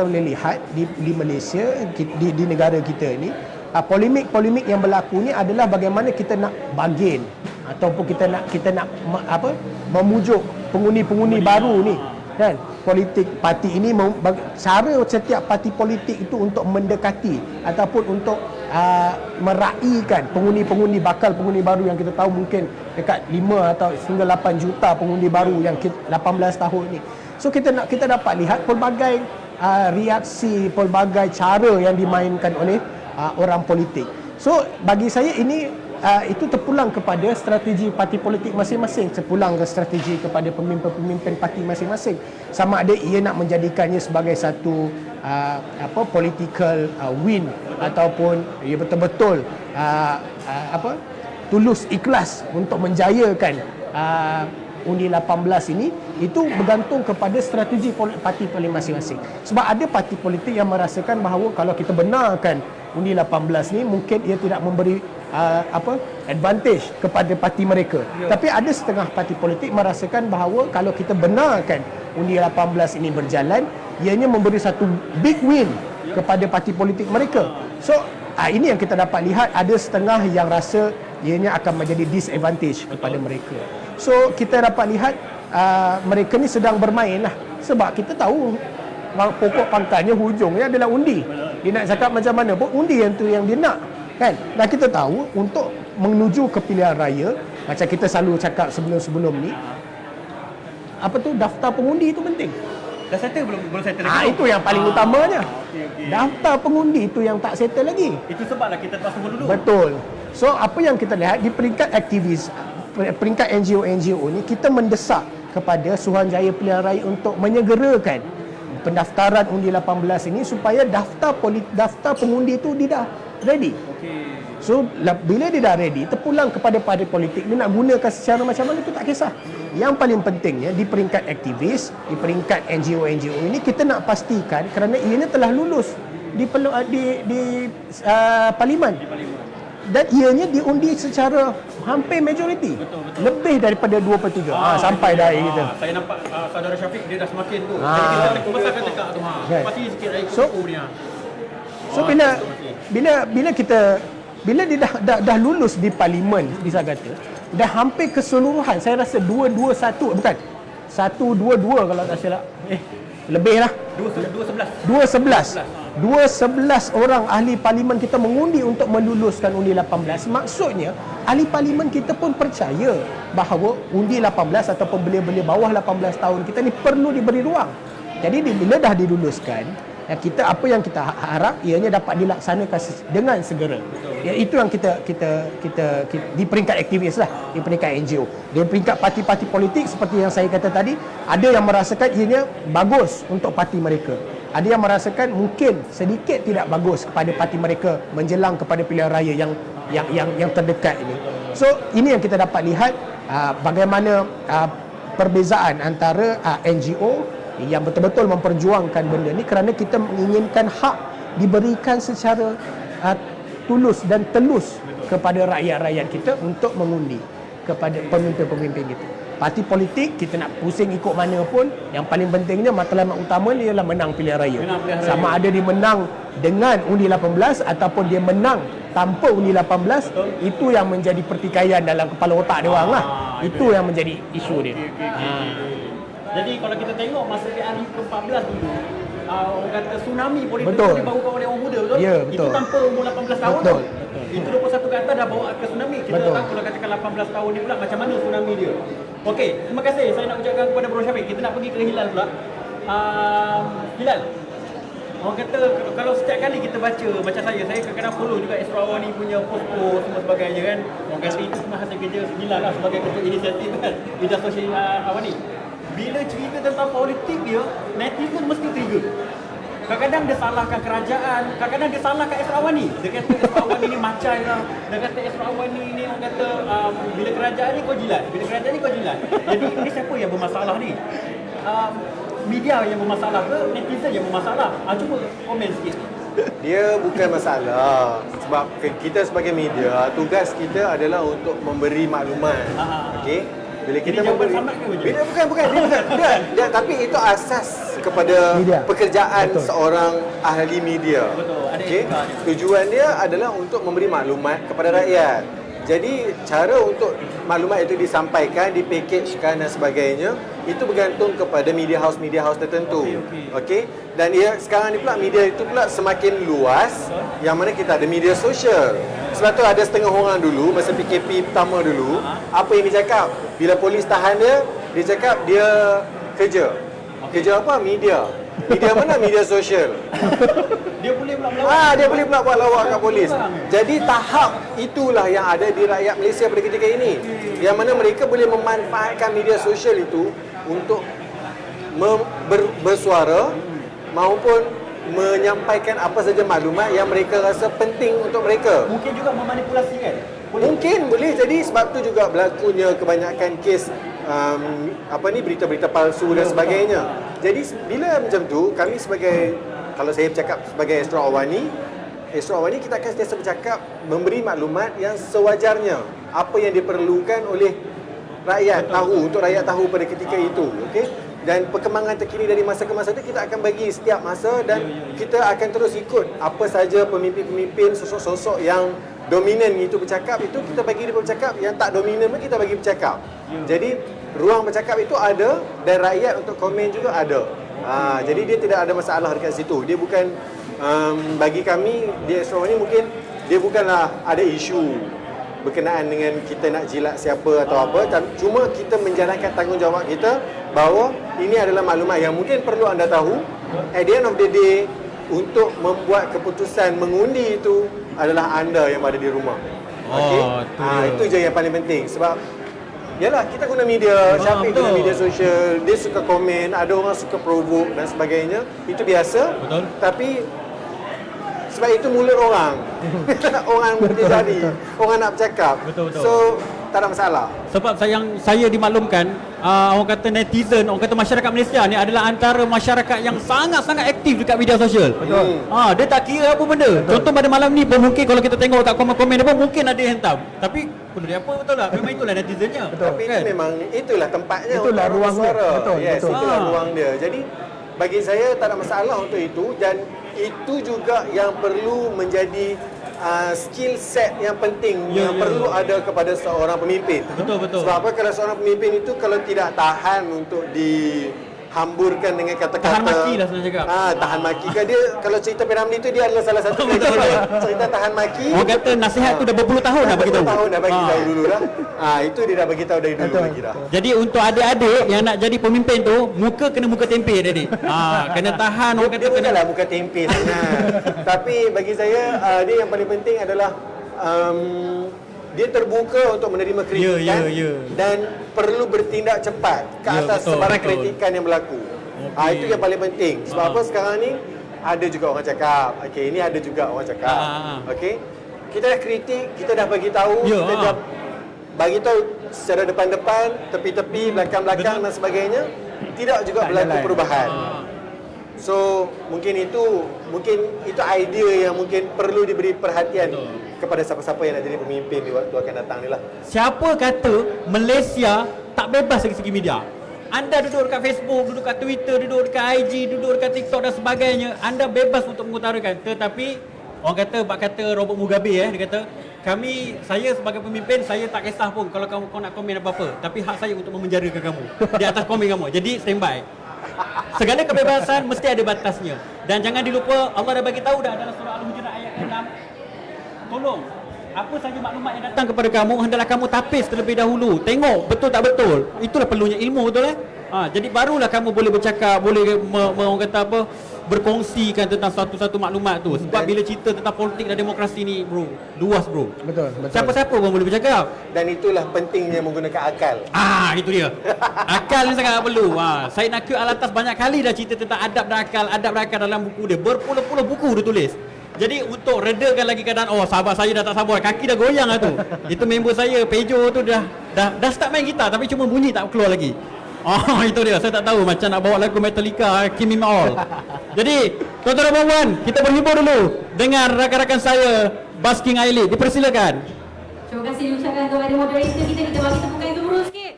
boleh lihat di Malaysia, di negara kita ni, polemik-polemik yang berlaku ni adalah bagaimana kita nak bargain ataupun kita nak memujuk pengundi-pengundi baru ni, kan? Politik parti ini cara setiap parti politik itu untuk mendekati ataupun untuk meraihkan pengundi-pengundi bakal pengundi baru yang kita tahu mungkin dekat 5 atau hingga 8 juta pengundi baru yang 18 tahun ni. So kita dapat lihat pelbagai reaksi, pelbagai cara yang dimainkan oleh orang politik. So bagi saya ini itu terpulang kepada strategi parti politik masing-masing, terpulang ke strategi kepada pemimpin-pemimpin parti masing-masing. Sama ada ia nak menjadikannya sebagai satu political win ataupun ia betul-betul tulus ikhlas untuk menjayakan undi 18 ini, itu bergantung kepada strategi parti politik masing-masing. Sebab ada parti politik yang merasakan bahawa kalau kita benarkan undi 18 ni mungkin ia tidak memberi advantage kepada parti mereka. Tapi ada setengah parti politik merasakan bahawa kalau kita benarkan undi 18 ini berjalan, ianya memberi satu big win kepada parti politik mereka. So ini yang kita dapat lihat, ada setengah yang rasa ianya akan menjadi disadvantage kepada mereka. So kita dapat lihat mereka ni sedang bermain lah. Sebab kita tahu pokok pangkalnya, hujungnya adalah undi. Dia nak cakap macam mana pun undi yang tu yang dia nak, kan? Dan kita tahu untuk menuju ke pilihan raya, macam kita selalu cakap sebelum-sebelum ni, daftar pengundi itu penting. Dah settle belum settle lagi? Itu yang paling utamanya. Daftar pengundi itu yang tak settle lagi. Itu sebablah kita terpaksa dulu. Betul. So apa yang kita lihat di peringkat aktivis, peringkat NGO ni, kita mendesak kepada Suruhanjaya Pilihan Raya untuk menyegerakan pendaftaran undi 18 ini supaya daftar pengundi itu dia dah ready. So bila dia dah ready, terpulang kepada parti politik dia nak gunakan secara macam mana itu tak kisah. Yang paling pentingnya di peringkat aktivis, di peringkat NGO ini, kita nak pastikan kerana ianya telah lulus di parlimen. Dan ianya diundi secara hampir majoriti. Betul. Lebih daripada 2/3. Sampai dah akhir kita. Saya nampak saudara Syafiq dia dah semakin tu. Jadi kita boleh kumpulkan tekak tu. Pasti sikit lagi dia. So bila dia dah lulus di parlimen di Sagata, dah hampir keseluruhan, saya rasa 221 bukan 122 kalau tak silap. Lebih lah. 211 orang ahli parlimen kita mengundi untuk meluluskan undi 18. Maksudnya ahli parlimen kita pun percaya bahawa undi 18 ataupun belia-belia bawah 18 tahun kita ni perlu diberi ruang. Jadi bila dah diluluskan, apa yang kita harap ianya dapat dilaksanakan dengan segera. Ya, itu yang kita di peringkat aktivis lah, di peringkat NGO. Di peringkat parti-parti politik seperti yang saya kata tadi, ada yang merasakan ianya bagus untuk parti mereka. Ada yang merasakan mungkin sedikit tidak bagus kepada parti mereka menjelang kepada pilihan raya yang terdekat ini. So ini yang kita dapat lihat bagaimana perbezaan antara NGO yang betul-betul memperjuangkan benda ni kerana kita menginginkan hak diberikan secara tulus dan telus kepada rakyat-rakyat kita untuk mengundi kepada pemimpin-pemimpin kita. Parti politik kita nak pusing ikut mana pun, yang paling pentingnya matlamat utama dia ialah menang pilihan raya. Sama ada dia menang dengan undi 18 ataupun dia menang tanpa undi 18, itu yang menjadi pertikaian dalam kepala otak dia orang lah. Itu yang menjadi isu dia. Jadi kalau kita tengok masa di hari ke-14 dulu, orang kata tsunami politik Betul. dibawakan oleh orang muda, betul? Ya, betul. Itu tanpa umur 18 tahun. Betul. Itu 21 ke atas dah bawa ke tsunami. Kita Betul. tak kalau katakan 18 tahun ni pula macam mana tsunami dia. Okey, terima kasih. Saya nak ucapkan kepada Bro Syafiq. Kita nak pergi ke Hilal pula. Hilal, orang kata kalau setiap kali kita baca, macam saya kadang-kadang follow juga Esra Awani punya post-post semua sebagainya kan. Orang kata itu semua hasil kerja Hilal lah sebagai ketua inisiatif kan, Ida Sosial Awani. Bila cerita tentang politik dia, netizen mesti trigger. Kadang-kadang dia salahkan kerajaan, kadang-kadang dia salahkan Esra Awani. Dia kata Esra Awani ni macam lah. Dia kata Esra Awani ni orang kata bila kerajaan ni kau jilat, bila kerajaan ni kau jilat. Jadi ini siapa yang bermasalah ni? Media yang bermasalah ke netizen yang bermasalah? Cuba komen sikit. Dia bukan masalah. Sebab kita sebagai media, tugas kita adalah untuk memberi maklumat. Okey. Bila kita Ini jawapan memberi, Samad ke macam? bila bukan dia, tapi itu asas kepada Media. pekerjaan Betul. seorang ahli media. Betul, ada Okey. etika dia. Tujuan dia adalah untuk memberi maklumat kepada rakyat. Jadi cara untuk maklumat itu disampaikan, dipackage-kan dan sebagainya, itu bergantung kepada media house tertentu. Okey. Dan sekarang ni pula media itu pula semakin luas, yang mana kita ada media sosial. Sebab tu ada setengah orang dulu masa PKP pertama dulu, apa yang dia cakap? Bila polis tahan dia cakap dia kerja. Kerja apa? Media. Media mana? Media sosial. Dia boleh pula melawat. Dia boleh pula buat lawak kat polis. Jadi tahap itulah yang ada di rakyat Malaysia pada ketika ini. Yang mana mereka boleh memanfaatkan media sosial itu untuk bersuara maupun menyampaikan apa saja maklumat yang mereka rasa penting untuk mereka. Mungkin juga memanipulasi kan? Mungkin boleh jadi, sebab tu juga berlakunya kebanyakan kes berita-berita palsu dan sebagainya. Jadi bila macam tu, kami sebagai, kalau saya bercakap sebagai Astro Awani kita akan sentiasa bercakap, memberi maklumat yang sewajarnya, apa yang diperlukan oleh rakyat untuk rakyat tahu pada ketika itu. Okey. Dan perkembangan terkini dari masa ke masa itu kita akan bagi setiap masa, dan kita akan terus ikut apa saja pemimpin-pemimpin, sosok-sosok yang dominan itu bercakap, itu kita bagi dia bercakap, yang tak dominan pun kita bagi bercakap. Jadi ruang bercakap itu ada, dan rakyat untuk komen juga ada. Jadi dia tidak ada masalah dekat situ. Dia bukan bagi kami di Astro ni, mungkin dia bukanlah ada isu berkenaan dengan kita nak jilat siapa atau apa, cuma kita menjalankan tanggungjawab kita bahawa ini adalah maklumat yang mungkin perlu anda tahu. At the end of the day, untuk membuat keputusan mengundi itu adalah anda yang ada di rumah. Itu je yang paling penting. Sebab yalah, kita guna media, Syafiq guna media sosial, dia suka komen, ada orang suka provoke dan sebagainya. Itu biasa. Betul. Tapi sebab itu mulut orang. Orang berjari, orang nak bercakap. Betul. So, tak ada masalah. Sebab saya dimaklumkan, orang kata netizen, orang kata masyarakat Malaysia ni adalah antara masyarakat yang sangat-sangat aktif dekat media sosial. Betul. Dia tak kira apa benda. Contoh pada malam ni pun mungkin kalau kita tengok kat komen-komen apa, mungkin ada yang hentam. Tapi peduli apa, betul tak? Memang itulah netizennya. Tapi itu memang itulah tempatnya Itulah untuk ruang dia. bersuara. Betul, Yes, betul. itulah ruang dia. Jadi bagi saya tak ada masalah untuk itu, dan itu juga yang perlu menjadi skill set yang penting yang perlu ada kepada seorang pemimpin. Betul. Sebab apa, kalau seorang pemimpin itu kalau tidak tahan untuk dihamburkan dengan kata-kata, Tahan maki lah senang cakap. tahan maki kan, dia kalau cerita P. Ramlee itu dia adalah salah satu cerita tahan maki. Orang kata nasihat tu dah berpuluh tahun dah bagi tahu. Tahun dah bagi tahu dulu dah. Itu dia dah bagi tahu dari dulu lagi dah. Jadi untuk adik-adik yang nak jadi pemimpin tu, muka kena muka tempe adik. Kena tahan, orang kata Dia kena bukanlah muka tempe sangat. Tapi bagi saya dia yang paling penting adalah dia terbuka untuk menerima kritikan dan perlu bertindak cepat ke atas sebarang kritikan yang berlaku. Itu yang paling penting. Sebab apa, sekarang ni ada juga orang cakap, okey, ini ada juga orang cakap. Okey. Kita dah kritik, kita dah bagi tahu, kita dah bagi tahu secara depan-depan, tepi-tepi, belakang-belakang dan sebagainya, tidak juga berlaku perubahan. So mungkin itu idea yang mungkin perlu diberi perhatian kepada siapa-siapa yang nak jadi pemimpin di waktu akan datang ni lah. Siapa kata Malaysia tak bebas dari segi media? Anda duduk dekat Facebook, duduk dekat Twitter, duduk dekat IG, duduk dekat TikTok dan sebagainya, anda bebas untuk mengutarakan. Tetapi orang kata, bak kata Robert Mugabe dia kata, saya sebagai pemimpin, saya tak kisah pun kalau kau nak komen apa-apa, tapi hak saya untuk memenjarakan kamu di atas komen kamu. Jadi standby. Segala kebebasan mesti ada batasnya. Dan jangan dilupa, Allah dah bagi tahu dah dalam surah Al-Hujurat ayat 6. Tolong, apa saja maklumat yang datang kepada kamu, hendaklah kamu tapis terlebih dahulu. Tengok betul tak betul. Itulah perlunya ilmu, betul jadi barulah kamu boleh bercakap, boleh orang kata apa, berkongsikan tentang satu-satu maklumat tu. Sebab bila cerita tentang politik dan demokrasi ni, bro, luas bro. Betul. Siapa-siapa pun boleh bercakap. Dan itulah pentingnya menggunakan akal. Itu dia. Akal ni sangat perlu. Saya nak quote Al-Atas banyak kali dah cerita tentang adab dan akal dalam buku dia. Berpuluh-puluh buku dia tulis. Jadi untuk redakan lagi keadaan, sahabat saya dah tak sabar, kaki dah goyang lah tu. Itu member saya, Pejo tu dah start main gitar tapi cuma bunyi tak keluar lagi. Itu dia. Saya tak tahu macam nak bawa lagu Metallica, Kill Me All. Jadi, tuan-tuan dan puan, kita berhibur dulu dengan rakan-rakan saya, Basking Aileen. Dipersilakan. Terima kasih diucapkan kepada moderator kita bagi tepukan gemuruh sikit.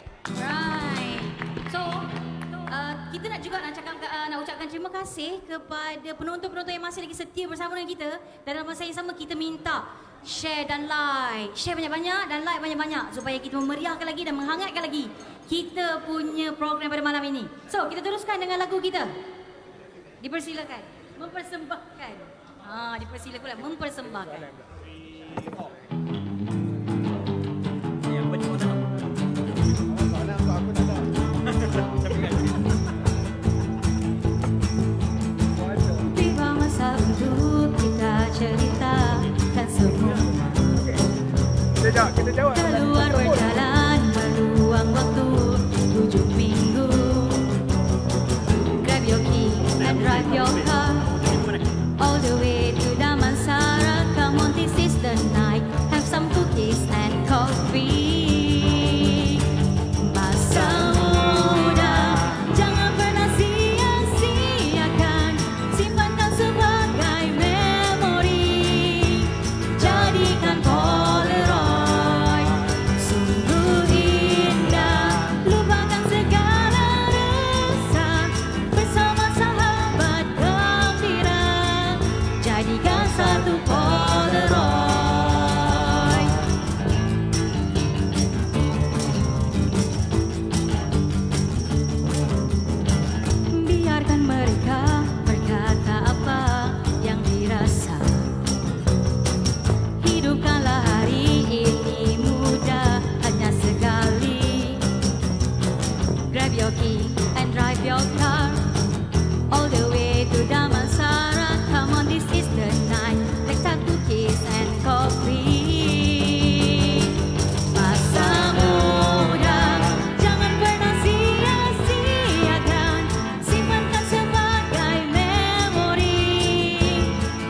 terima kasih kepada penonton-penonton yang masih lagi setia bersama dengan kita. Dan dalam masa yang sama kita minta share dan like. Share banyak-banyak dan like banyak-banyak supaya kita memeriahkan lagi dan menghangatkan lagi kita punya program pada malam ini. So, kita teruskan dengan lagu kita. Dipersilakan. Mempersembahkan. Dipersilakan pula mempersembahkan. Tiba masa untuk kita ceritakan semua. Keluar berjalan meluang waktu 7 minggu. Grab your key and drive your car all the way to Damansara. Come on, this is the night. Have some cookies and coffee. Masa muda jangan pernah sia-siakan. Simpankan sebagai memori. Jadikan Polaroid. Sungguh indah. Lupakan segala resah. Bersama sahabat gembira. Jadikan satu Polaroid. Biarkan mereka berkata apa yang dirasa. Hidupkanlah hari ini muda hanya sekali. Grab your key and drive your car all the way to Damansara. Come on, this is the night. Let's have cookies and coffee. Masa muda jangan pernah sia-siakan. Simpankan sebagai memori.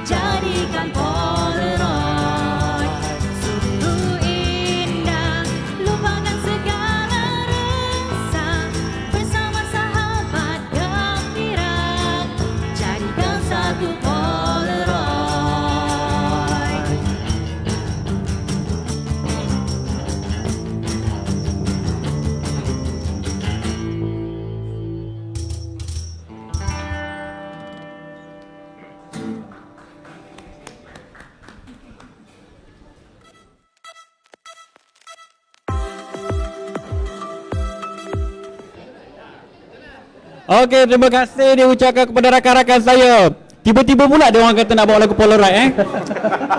Jadikan Polaroid. Sungguh indah. Lupakan segala resah. Bersama sahabat gembira. Jadikan satu Polaroid. Okey, terima kasih diucapkan kepada rakan-rakan saya. Tiba-tiba pula dia orang kata nak bawa lagu Polaroid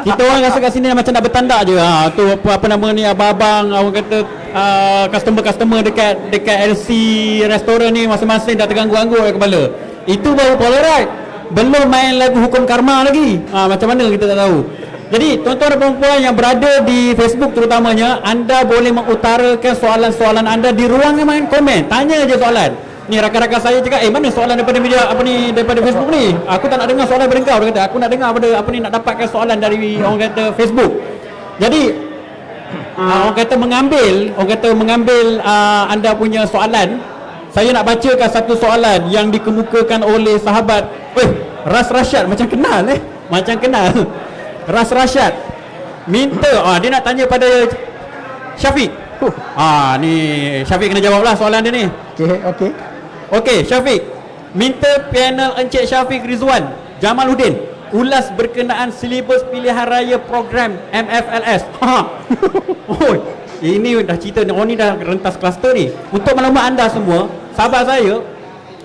Kita orang rasa kat sini macam nak bertanda je. Tu apa nama ni, abang-abang orang kata customer-customer dekat LC restoran ni masing-masing dah terganggu-ganggu kepala. Itu baru Polaroid. Belum main lagu Hukum Karma lagi. Macam mana kita tak tahu. Jadi tuan-tuan dan puan-puan yang berada di Facebook terutamanya, anda boleh mengutarakan soalan-soalan anda di ruangan komen. Tanya je soalan. Ni rakan-rakan saya cakap, mana soalan daripada media daripada Facebook ni? Aku tak nak dengar soalan daripada kau. Dia kata, aku nak dengar nak dapatkan soalan dari orang kata Facebook. Jadi orang kata mengambil anda punya soalan. Saya nak bacakan satu soalan yang dikemukakan oleh sahabat Ras Rashad, macam kenal Ras Rashad minta dia nak tanya pada Syafiq. Ni Syafiq kena jawablah soalan dia ni. Okey, Syafiq. Minta panel Encik Syafiq Rizwan Jamaluddin ulas berkenaan silibus pilihan raya program MFLS. Ini dah cerita ni dah rentas kluster ni. Untuk maklumat anda semua, sahabat saya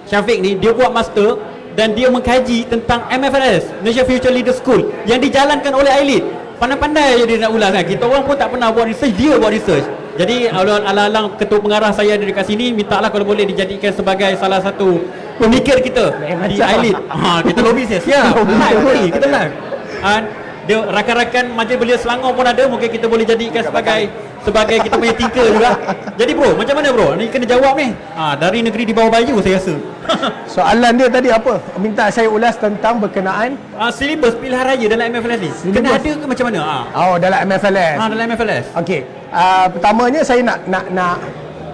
Syafiq ni dia buat master dan dia mengkaji tentang MFLS, Malaysia Future Leader School, yang dijalankan oleh AILID. Pandai-pandai je dia nak ulas kan. Kita orang pun tak pernah buat research, dia buat research. Jadi alang-alang ketua pengarah saya ada dekat sini, mintalah kalau boleh dijadikan sebagai salah satu pemikir kita di AILID. Kita lobby siap. Kita live. Dia rakan-rakan Majlis Belia Selangor pun ada, mungkin kita boleh jadikan sebagai kita punya tinker juga. Jadi bro, macam mana bro? Ni kena jawab ni. Dari negeri di bawah bayu saya rasa. Soalan dia tadi apa? Minta saya ulas tentang berkenaan silibus pilihan raya dalam MFLS ni. Kena ada ke macam mana? Dalam MFLS. Dalam MFLS. Okey. Pertamanya saya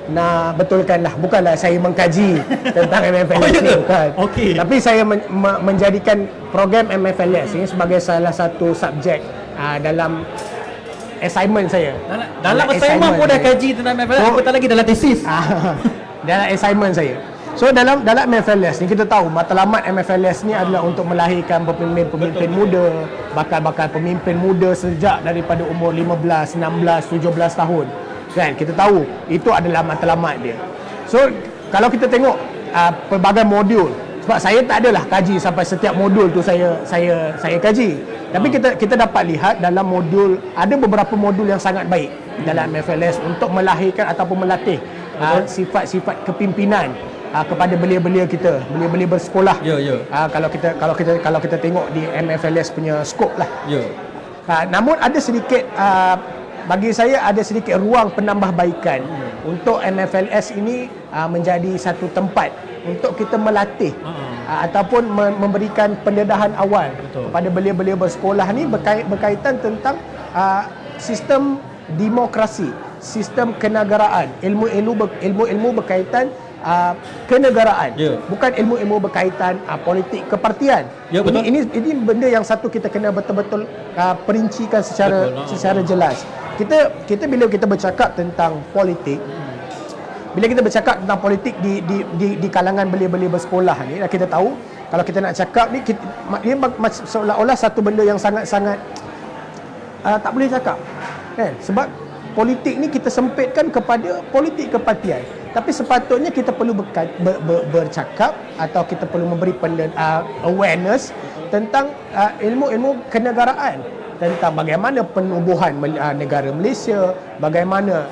nak betulkanlah, bukanlah saya mengkaji tentang MFLS ni, bukan. Okey. Tapi saya menjadikan program MFLS ini sebagai salah satu subjek dalam assignment saya. Dalam assignment pun dah kaji tentang MFLS, apatah lagi dalam tesis. Dalam assignment saya. So dalam MFLS ni kita tahu matlamat MFLS ni adalah untuk melahirkan pemimpin-pemimpin muda, bakal-bakal pemimpin muda sejak daripada umur 15, 16, 17 tahun. Kan kita tahu itu adalah matlamat dia. So kalau kita tengok pelbagai modul, sebab saya tak adalah kaji sampai setiap modul tu saya kaji. Tapi kita dapat lihat dalam modul ada beberapa modul yang sangat baik dalam MFLS untuk melahirkan ataupun melatih sifat-sifat kepimpinan kepada belia-belia kita, belia-belia bersekolah. Kalau kita tengok di MFLS punya skop lah. Namun ada sedikit bagi saya ada sedikit ruang penambahbaikan untuk MFLS ini menjadi satu tempat untuk kita melatih ataupun memberikan pendedahan awal kepada belia-belia bersekolah ni berkaitan tentang sistem demokrasi, sistem kenegaraan, ilmu-ilmu berkaitan kenegaraan, bukan ilmu-ilmu berkaitan politik kepartian. Ini benda yang satu kita kena betul-betul perincikan secara jelas. Kita bila kita bercakap tentang politik, bila kita bercakap tentang politik di kalangan belia-belia bersekolah ni, kita tahu kalau kita nak cakap ni dia seolah-olah satu benda yang sangat-sangat tak boleh cakap kan, sebab politik ni kita sempitkan kepada politik kepartian. Tapi sepatutnya kita perlu bercakap atau kita perlu memberi awareness tentang ilmu-ilmu kenegaraan, tentang bagaimana penubuhan negara Malaysia, bagaimana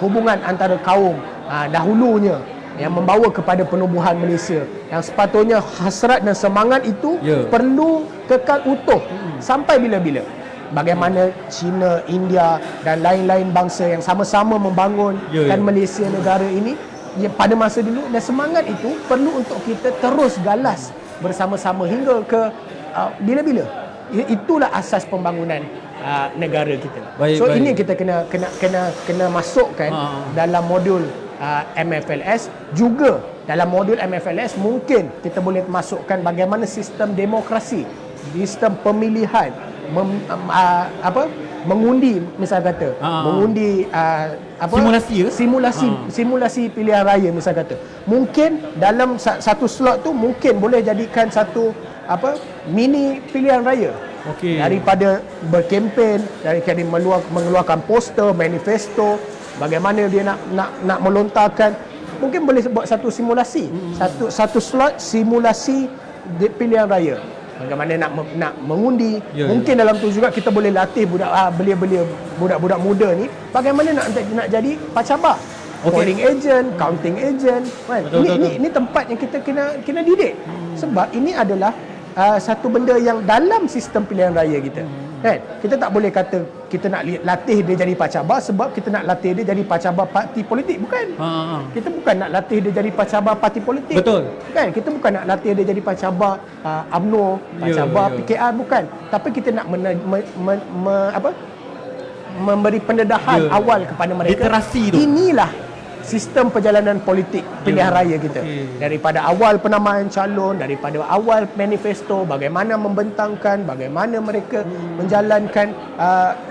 hubungan antara kaum dahulunya yang membawa kepada penubuhan Malaysia, yang sepatutnya hasrat dan semangat itu perlu kekal utuh sampai bila-bila. Bagaimana China, India dan lain-lain bangsa yang sama-sama membangun Malaysia negara ini pada masa dulu, dan semangat itu perlu untuk kita terus galas bersama-sama hingga ke bila-bila. Itulah asas pembangunan negara kita. Ini kita kena masukkan dalam modul MFLS. Juga dalam modul MFLS mungkin kita boleh masukkan bagaimana sistem demokrasi, sistem pemilihan, mengundi, misal kata mengundi simulasi pilihan raya, misal kata mungkin dalam satu slot tu mungkin boleh jadikan satu mini pilihan raya. Daripada berkempen, daripada mengeluarkan poster, manifesto, bagaimana dia nak melontarkan, mungkin boleh buat satu simulasi, satu slot simulasi pilihan raya. Bagaimana nak mengundi. Mungkin dalam tu juga kita boleh latih belia-belia budak-budak muda ni bagaimana nak jadi pacabar, polling agent, counting agent kan? Ini tempat yang kita kena didik. Sebab ini adalah satu benda yang dalam sistem pilihan raya kita kan. Kita tak boleh kata kita nak latih dia jadi pacabar sebab kita nak latih dia jadi pacabar parti politik, bukan. Kita bukan nak latih dia jadi pacabar parti politik, betul kan. Kita bukan nak latih dia jadi pacabar UMNO, pacabar PKR, bukan. Tapi kita nak memberi pendedahan awal kepada mereka. Literasi tu. Inilah sistem perjalanan politik pilihan raya kita. Daripada awal penamaan calon, daripada awal manifesto, bagaimana membentangkan, bagaimana mereka menjalankan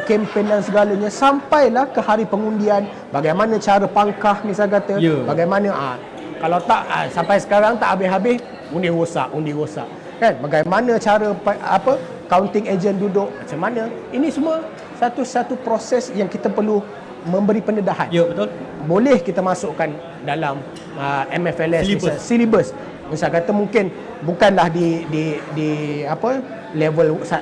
kempen dan segalanya, sampailah ke hari pengundian, bagaimana cara pangkah, misal kata, bagaimana kalau tak sampai sekarang tak habis-habis, undi rosak kan. Bagaimana cara counting agent duduk, macam mana. Ini semua satu proses yang kita perlu memberi pendedahan. Betul. Boleh kita masukkan dalam MFLS syllabus. Misal kata mungkin bukanlah di level 1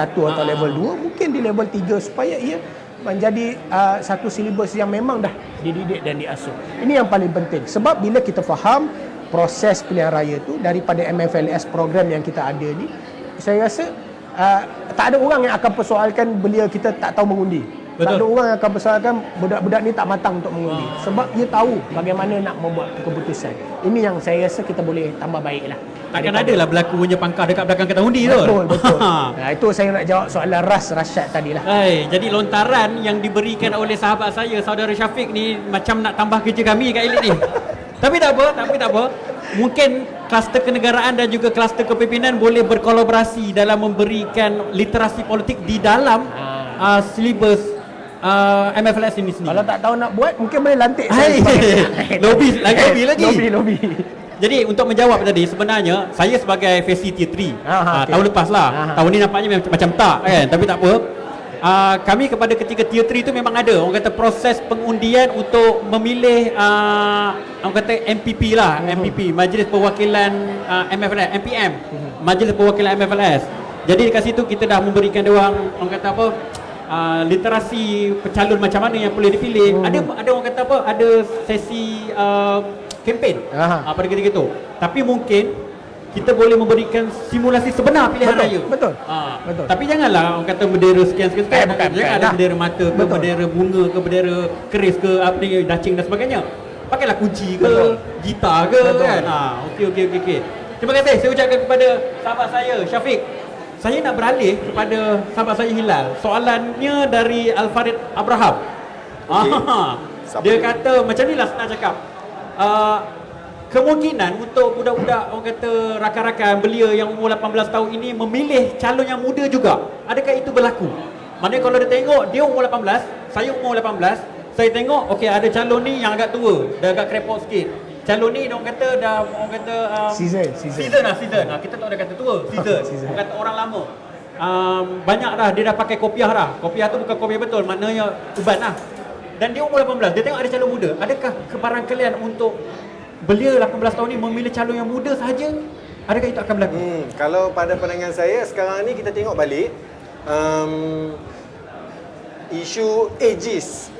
atau level 2, mungkin di level 3 supaya ia menjadi satu syllabus yang memang dah dididik dan diasuh. Ini yang paling penting. Sebab bila kita faham proses pilihan raya tu daripada MFLS program yang kita ada ni, saya rasa tak ada orang yang akan persoalkan belia kita tak tahu mengundi. Tak ada orang yang akan persoalkan budak-budak ni tak matang untuk mengundi. Sebab dia tahu bagaimana nak membuat keputusan. Ini yang saya rasa kita boleh tambah baik lah. Takkan ada lah berlaku punya pangkah dekat belakang kereta undi tu. Betul. Itu saya nak jawab soalan Rashad tadi lah. Jadi lontaran yang diberikan oleh sahabat saya, saudara Syafiq ni, macam nak tambah kerja kami kat Elite ni. Tapi tak apa. Mungkin kluster kenegaraan dan juga kluster kepimpinan boleh berkolaborasi dalam memberikan literasi politik di dalam syllabus MFLS ini sendiri? Kalau tak tahu nak buat, mungkin boleh lantik Hai, lobby lagi. Lobby. Jadi untuk menjawab tadi, sebenarnya saya sebagai Fesi Tier 3 okay. tahun lepas lah. Tahun ni nampaknya macam tak kan, tapi tak apa. Kami kepada ketiga Tier 3 tu memang ada orang kata proses pengundian untuk memilih orang kata MPP lah, MPP, Majlis Perwakilan MFLS, MPM, Majlis Perwakilan MFLS. Jadi dekat situ kita dah memberikan dia orang kata apa, literasi pencalon macam mana yang boleh dipilih. Ada orang kata apa, ada sesi kempen pada ketika itu. Tapi mungkin kita boleh memberikan simulasi sebenar pilihan raya. Betul. Tapi janganlah orang kata bendera sekian-sekian. Jangan ada bendera mata ke, bendera bunga ke, bendera keris ke, apa ni, dacing dan sebagainya. Pakailah kunci ke, gitar ke kan. Okey. Terima kasih saya ucapkan kepada sahabat saya Syafiq. Saya nak beralih kepada sahabat saya Hilal. Soalannya dari Al-Farid Abraham. Dia kata macam ni lah senang cakap. Kemungkinan untuk budak-budak orang kata rakan-rakan belia yang umur 18 tahun ini memilih calon yang muda juga. Adakah itu berlaku? Maknanya kalau dia tengok dia umur 18, saya umur 18, saya tengok okey ada calon ni yang agak tua, dah agak krepot sikit. Calon ni dia orang kata dah orang kata season. Kita tak ada kata tua, season. Orang kata orang lama. Banyak dah dia dah pakai kopiah dah. Kopiah tu bukan kopiah betul, maknanya uban lah. Dan dia umur 18, dia tengok ada calon muda. Adakah kebarangkalian untuk belia 18 tahun ni memilih calon yang muda sahaja? Adakah itu akan berlaku? Kalau pada pandangan saya, sekarang ni kita tengok balik isu ageist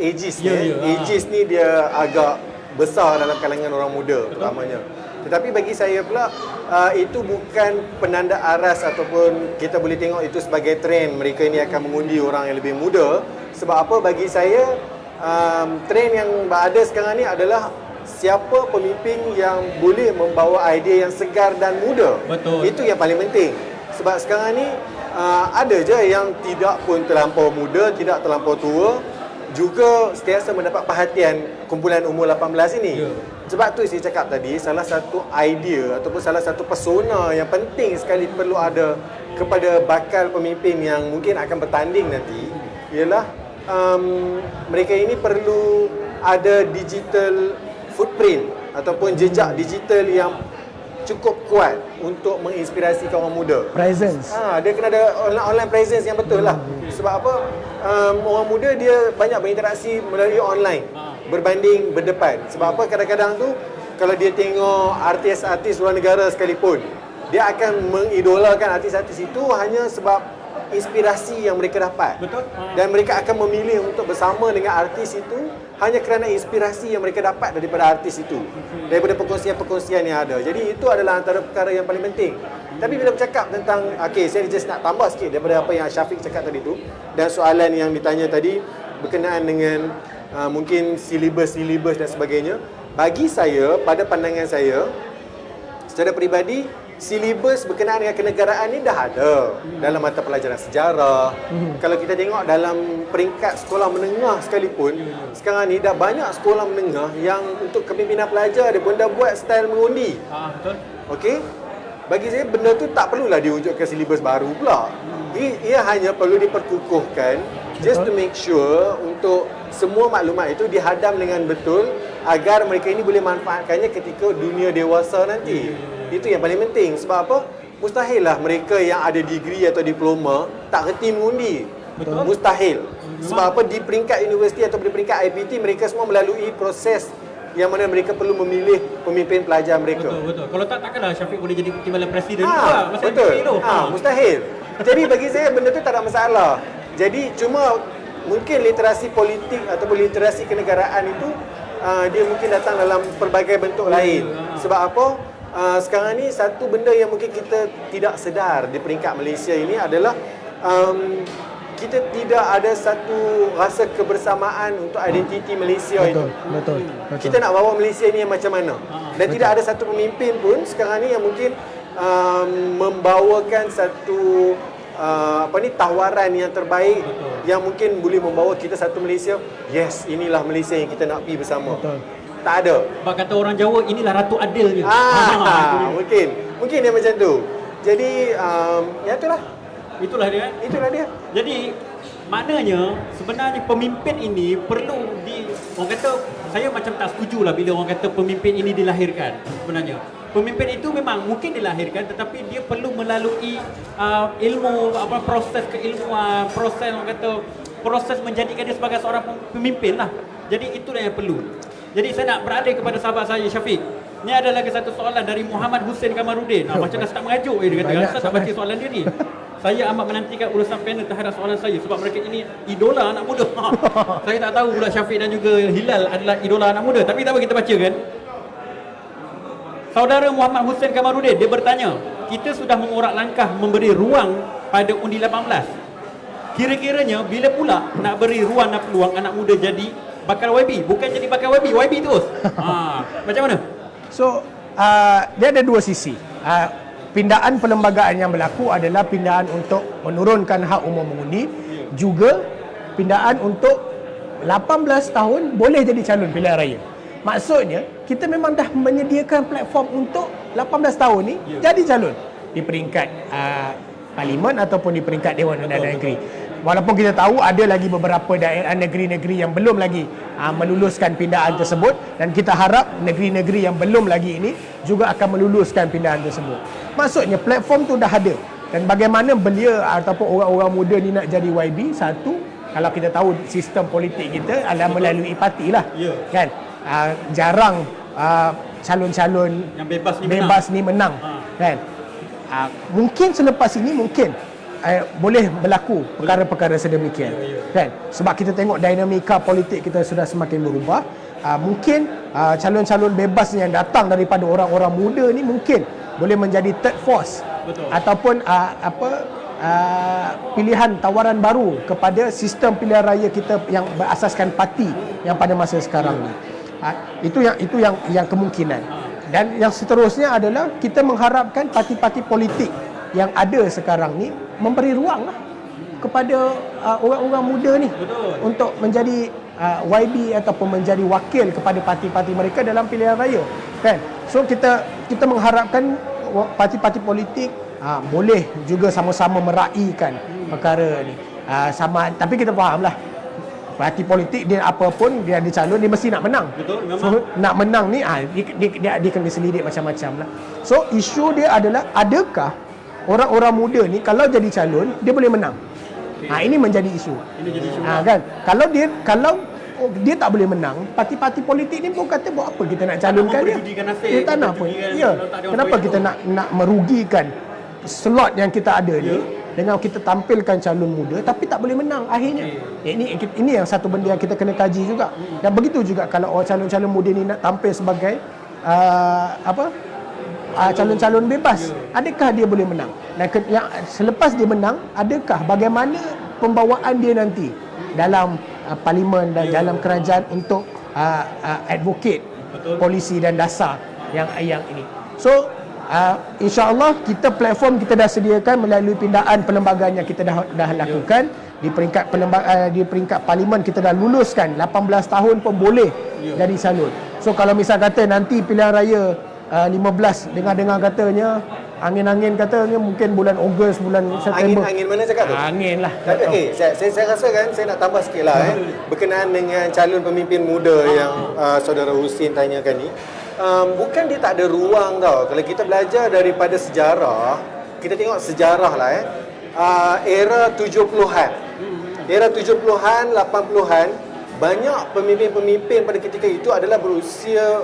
ni dia agak besar dalam kalangan orang muda terutamanya. Tetapi bagi saya pula itu bukan penanda aras ataupun kita boleh tengok itu sebagai trend mereka ini akan mengundi orang yang lebih muda. Sebab apa bagi saya trend yang ada sekarang ni adalah siapa pemimpin yang boleh membawa idea yang segar dan muda. Betul. Itu yang paling penting. Sebab sekarang ni ada je yang tidak pun terlampau muda, tidak terlampau tua, juga sentiasa mendapat perhatian kumpulan umur 18 ini. Sebab tu saya cakap tadi, salah satu idea ataupun salah satu persona yang penting sekali perlu ada kepada bakal pemimpin yang mungkin akan bertanding nanti ialah mereka ini perlu ada digital footprint ataupun jejak digital yang cukup kuat untuk menginspirasi kaum muda. Presence. Dia kena ada online presence yang betul lah. Sebab apa? Orang muda dia banyak berinteraksi melalui online berbanding berdepan. Sebab apa? Kadang-kadang tu kalau dia tengok artis-artis luar negara sekalipun, dia akan mengidolakan artis-artis itu hanya sebab inspirasi yang mereka dapat. Betul. Dan mereka akan memilih untuk bersama dengan artis itu hanya kerana inspirasi yang mereka dapat daripada artis itu, daripada perkongsian-perkongsian yang ada. Jadi itu adalah antara perkara yang paling penting. Tapi bila bercakap tentang, saya just nak tambah sikit daripada apa yang Syafiq cakap tadi tu, dan soalan yang ditanya tadi berkenaan dengan mungkin silibus dan sebagainya. Bagi saya, pada pandangan saya, secara peribadi, silibus berkenaan dengan kenegaraan ni dah ada dalam mata pelajaran sejarah. Kalau kita tengok dalam peringkat sekolah menengah sekalipun, sekarang ni dah banyak sekolah menengah yang untuk kepimpinan pelajar dia pun dah buat style mengundi. Betul. Okey? Bagi saya benda tu tak perlulah diwujudkan silibus baru pula. Ia hanya perlu diperkukuhkan just to make sure untuk semua maklumat itu dihadam dengan betul agar mereka ini boleh manfaatkannya ketika dunia dewasa nanti. Itu yang paling penting. Sebab apa? Mustahil lah mereka yang ada degree atau diploma tak reti mengundi. Betul. Mustahil. Sebab apa? Di peringkat universiti atau di peringkat IPT mereka semua melalui proses yang mana mereka perlu memilih pemimpin pelajar mereka. Betul. Kalau takkanlah Syafiq boleh jadi timbalan presiden juga masa betul. itu. Mustahil. Jadi bagi saya benda tu tak ada masalah. Jadi cuma mungkin literasi politik ataupun literasi kenegaraan itu dia mungkin datang dalam pelbagai bentuk lain. Sebab apa? Sekarang ni satu benda yang mungkin kita tidak sedar di peringkat Malaysia ini adalah kita tidak ada satu rasa kebersamaan untuk identiti Malaysia itu. Betul. Kita nak bawa Malaysia ni yang macam mana. Dan tidak ada satu pemimpin pun sekarang ni yang mungkin membawakan satu tawaran yang terbaik yang mungkin boleh membawa kita satu Malaysia. Yes, inilah Malaysia yang kita nak pergi bersama. Betul. Tak ada. Sebab kata orang Jawa, inilah Ratu Adil je. Mungkin dia macam tu. Jadi, ya itulah. Itulah dia. Itulah dia. Jadi, Maknanya sebenarnya pemimpin ini perlu orang kata, saya macam tak setuju lah bila orang kata pemimpin ini dilahirkan sebenarnya. Pemimpin itu memang mungkin dilahirkan tetapi dia perlu melalui ilmu, proses keilmuan, proses orang kata, proses menjadikan dia sebagai seorang pemimpin lah. Jadi itulah yang perlu. Jadi saya nak beralih kepada sahabat saya Syafiq. Ini ada lagi satu soalan dari Muhammad Hussein Kamarudin. Macam dah start mengajuk dia kata, saya tak baca soalan dia ni. Saya amat menantikan urusan panel terhadap soalan saya sebab mereka ini idola anak muda. Saya tak tahu pula Syafiq dan juga Hilal adalah idola anak muda. Tapi tak apa, kita bacakan. Saudara Muhammad Hussein Kamarudin, dia bertanya, kita sudah mengorak langkah memberi ruang pada undi 18. Kira-kiranya bila pula nak beri ruang dan peluang anak muda jadi bakal YB? Bukan jadi bakal YB, YB terus. Macam mana? So, dia ada dua sisi. Pindaan perlembagaan yang berlaku adalah pindaan untuk menurunkan hak umur mengundi, juga pindaan untuk 18 tahun boleh jadi calon pilihan raya. Maksudnya, kita memang dah menyediakan platform untuk 18 tahun ni jadi calon di peringkat parlimen ataupun di peringkat Dewan Undangan Negeri. Walaupun kita tahu ada lagi beberapa daerah negeri-negeri yang belum lagi meluluskan pindaan tersebut, dan kita harap negeri-negeri yang belum lagi ini juga akan meluluskan pindaan tersebut. Maksudnya platform tu dah ada, dan bagaimana belia ataupun orang-orang muda ni nak jadi YB, satu, kalau kita tahu sistem politik kita adalah melalui parti lah, kan? Jarang calon-calon yang bebas ni menang, kan? Mungkin selepas ini mungkin boleh berlaku perkara-perkara sedemikian, kan? Sebab kita tengok dinamika politik kita sudah semakin berubah. Mungkin calon-calon bebas yang datang daripada orang-orang muda ni mungkin boleh menjadi third force. Betul. Ataupun pilihan tawaran baru kepada sistem pilihan raya kita yang berasaskan parti yang pada masa sekarang ni. Itu yang kemungkinan. Dan yang seterusnya adalah kita mengharapkan parti-parti politik yang ada sekarang ni memberi ruang lah kepada orang-orang muda ni. Betul. Untuk menjadi YB ataupun menjadi wakil kepada parti-parti mereka dalam pilihan raya, kan? So kita mengharapkan parti-parti politik boleh juga sama-sama meraihkan perkara ni. Tapi kita fahamlah, parti politik dia apapun dia ada calon, dia mesti nak menang. Betul, memang. So nak menang ni dia kena selidik macam-macam lah. So isu dia adalah, adakah orang-orang muda ni kalau jadi calon dia boleh menang? Ini menjadi isu. Ini jadi isu. Kan? Kalau dia tak boleh menang, parti-parti politik ni pun kata buat apa kita nak calonkan dia? Dia tak nak pun. Ya. Kenapa kita nak merugikan slot yang kita ada ni dengan kita tampilkan calon muda tapi tak boleh menang akhirnya? Ini yang satu benda yang kita kena kaji juga. Dan begitu juga kalau calon-calon muda ni nak tampil sebagai calon-calon bebas, adakah dia boleh menang? Dan yang selepas dia menang, adakah bagaimana pembawaan dia nanti dalam parlimen dan dalam kerajaan untuk advocate polisi dan dasar yang ini. So insya-Allah platform kita dah sediakan melalui pindaan perlembagaan yang kita dah lakukan. Di peringkat parlimen kita dah luluskan 18 tahun pun boleh jadi calon. So kalau misal kata nanti pilihan raya 15 dengar katanya angin-angin katanya mungkin bulan Ogos, bulan September. Angin mana cakap tu? Angin lah. Tapi saya rasa kan saya nak tambah sikit lah berkenaan dengan calon pemimpin muda yang saudara Husin tanyakan ni. Bukan dia tak ada ruang tau. Kalau kita belajar daripada sejarah, kita tengok sejarah lah era 70-an. Era 70-an, 80-an, banyak pemimpin-pemimpin pada ketika itu adalah berusia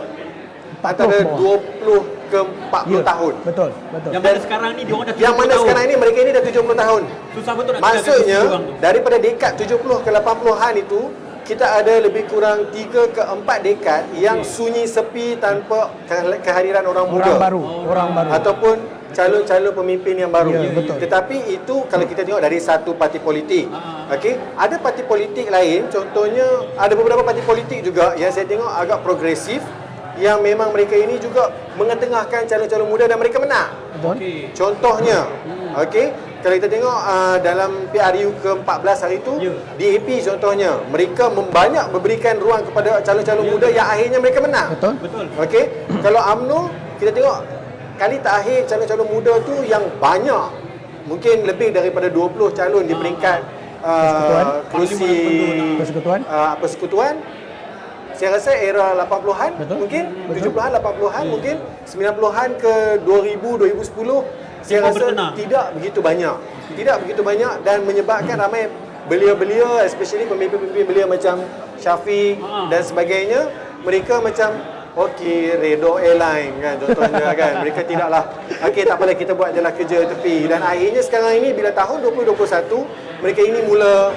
antara 20 ke 40 tahun. Betul. Yang mana sekarang ni dia orang dah 70 tahun. Yang mana sekarang ni mereka ni dah 70 tahun. Susah betul nak. Maksudnya daripada dekad 70 ke 80-an itu kita ada lebih kurang 3 ke 4 dekad yang sunyi sepi tanpa kehadiran orang muda. Orang baru. Ataupun calon-calon pemimpin yang baru. Betul. Tetapi itu kalau kita tengok dari satu parti politik. Okey, ada parti politik lain, contohnya ada beberapa parti politik juga yang saya tengok agak progresif, yang memang mereka ini juga mengetengahkan calon-calon muda dan mereka menang. Betul. Contohnya, okey, kalau kita tengok dalam PRU ke-14 hari itu, DAP contohnya, mereka banyak memberikan ruang kepada calon-calon muda yang akhirnya mereka menang. Betul. Okey, kalau UMNO kita tengok kali terakhir calon-calon muda tu yang banyak, mungkin lebih daripada 20 calon di peringkat kerusi Persekutuan. persekutuan. Saya rasa era 80-an Betul. mungkin, Betul. 70-an, 80-an mungkin, 90-an ke 2000, 2010 saya rasa tidak begitu banyak. Tidak begitu banyak dan menyebabkan ramai belia-belia, especially pemimpin-pemimpin belia macam Syafiq dan sebagainya, mereka macam okey, Redor Airline kan contohnya kan. Mereka tidaklah okey tak apalah kita buat jelah kerja tepi dan akhirnya sekarang ini bila tahun 2021 mereka ini mula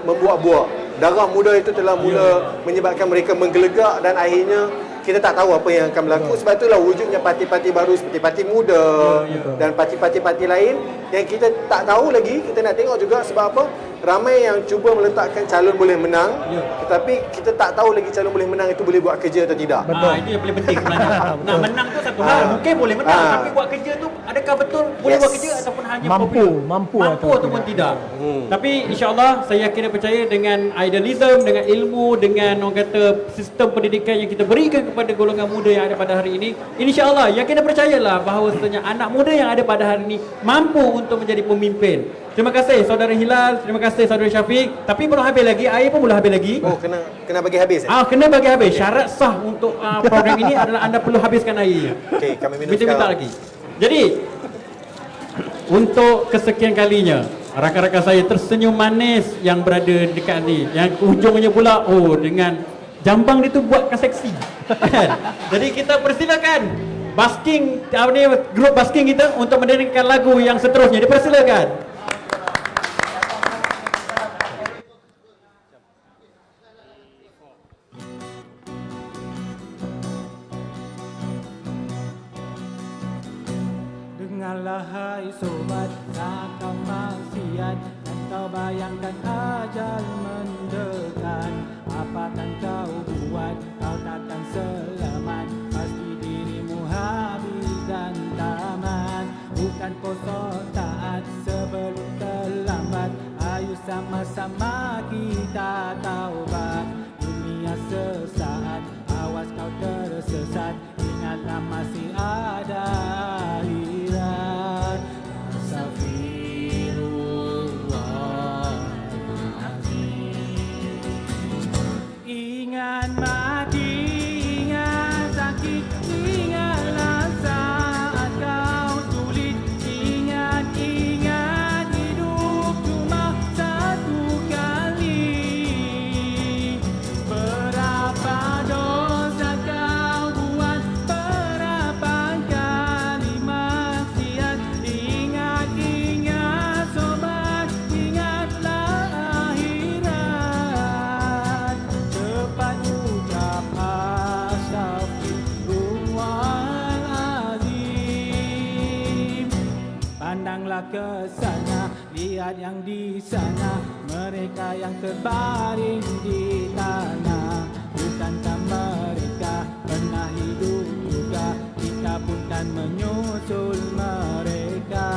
membuat-buat. Darah muda itu telah mula menyebabkan mereka menggelegak dan akhirnya kita tak tahu apa yang akan berlaku. Sebab itulah wujudnya parti-parti baru seperti Parti Muda dan parti-parti lain yang kita tak tahu lagi. Kita nak tengok juga sebab apa? Ramai yang cuba meletakkan calon boleh menang, tetapi kita tak tahu lagi calon boleh menang itu boleh buat kerja atau tidak. Itu yang paling penting sebenarnya. Nak menang tu satu hal, mungkin boleh menang, tapi buat kerja tu adakah betul boleh buat kerja ataupun hanya mampu ataupun tidak. Tapi insya-Allah saya yakin dan percaya dengan idealism, dengan ilmu, dengan orang kata sistem pendidikan yang kita berikan kepada golongan muda yang ada pada hari ini, insya-Allah yakin dan percayalah bahawasanya anak muda yang ada pada hari ini mampu untuk menjadi pemimpin. Terima kasih saudara Hilal, terima kasih saudara Syafiq. Tapi belum habis lagi, air pun belum habis lagi. Oh, kena bagi habis. Kena bagi habis. Syarat sah untuk program ini adalah anda perlu habiskan airnya. Okey, kami minum Minta lagi. Jadi untuk kesekian kalinya rakan-rakan saya tersenyum manis yang berada dekat ni, yang ujungnya pula dengan jambang dia tu buatkan seksi. Jadi kita persilakan basking grup basking kita untuk menyanyikan lagu yang seterusnya. Dipersilakan. Dengarlah hai sobat, takkan maksiat dan kau bayangkan ajal mendekat. Apakan kau buat, kau takkan selamat. Pasti dirimu habis dan tamat. Bukan kosong taat sebelum terlambat. Ayo sama-sama kita taubat. Dunia sesaat, awas kau tersesat. Ingatlah masih ada akhirat. Astaghfirullahaladzim. Ingat mati, ingat sakit, ingatlah saat kau sulit. Ingat hidup cuma satu kali. Berapa dosa kau buat, berapa kali maksiat. Ingat sobat, ingatlah akhirat. Cepat ucap astaghfirullahaladzim. Pandanglah ke sana, lihat yang di sana, mereka yang terbaring di tanah. Bukankah mereka pernah hidup juga? Kita pun kan menyusul mereka.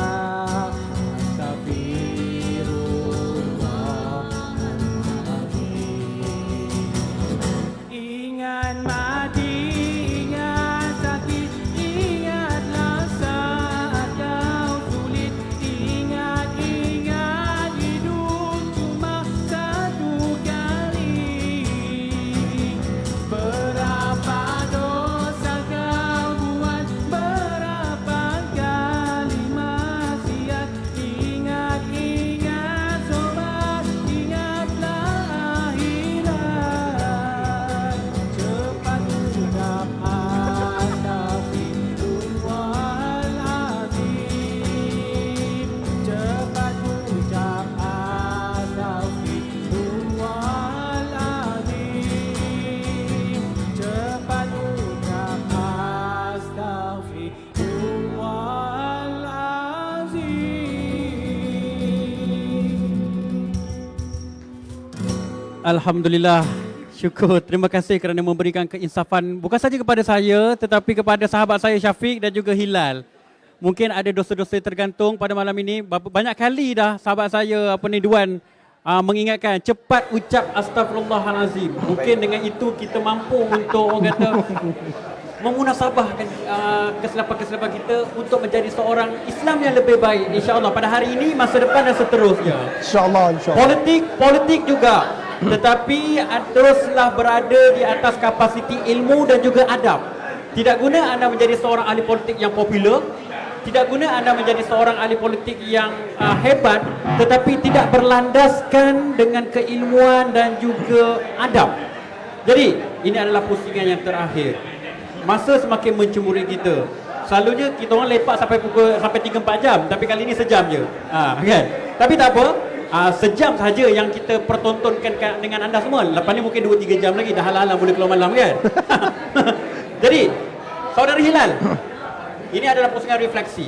Astagfirullahaladzim. Ingat mati, ingat sakit, ingatlah saat kau sulit. Ingat hidup cuma satu kali. Berapa dosa kau buat, berapa kali maksiat. Ingat sobat, ingatlah akhirat. Cepat ucap astaghfirullahaladzim. Cepat ucap astaghfirullahaladzim. Cepat ucap astaghfirullahaladzim. Alhamdulillah. Syukur. Terima kasih kerana memberikan keinsafan bukan saja kepada saya tetapi kepada sahabat saya Syafiq dan juga Hilal. Mungkin ada dosa-dosa tergantung pada malam ini. Banyak kali dah sahabat saya Duan mengingatkan cepat ucap astagfirullahalazim. Mungkin dengan itu kita mampu untuk orang kata memunasabahkan kesilapan-kesilapan kita untuk menjadi seorang Islam yang lebih baik, insya-Allah pada hari ini, masa depan dan seterusnya. InsyaAllah, insyaAllah. Politik juga, tetapi teruslah berada di atas kapasiti ilmu dan juga adab. Tidak guna anda menjadi seorang ahli politik yang popular, tidak guna anda menjadi seorang ahli politik yang hebat, tetapi tidak berlandaskan dengan keilmuan dan juga adab. Jadi ini adalah pusingan yang terakhir. Masa semakin mencemuri kita. Selalunya kita orang lepak sampai 3-4 jam, tapi kali ini sejam je. Kan? Tapi tak apa, sejam saja yang kita pertontonkan dengan anda semua. Lepas ni mungkin 2-3 jam lagi dah halang-halang boleh keluar malam kan. Jadi, saudara Hilal, ini adalah pusingan refleksi.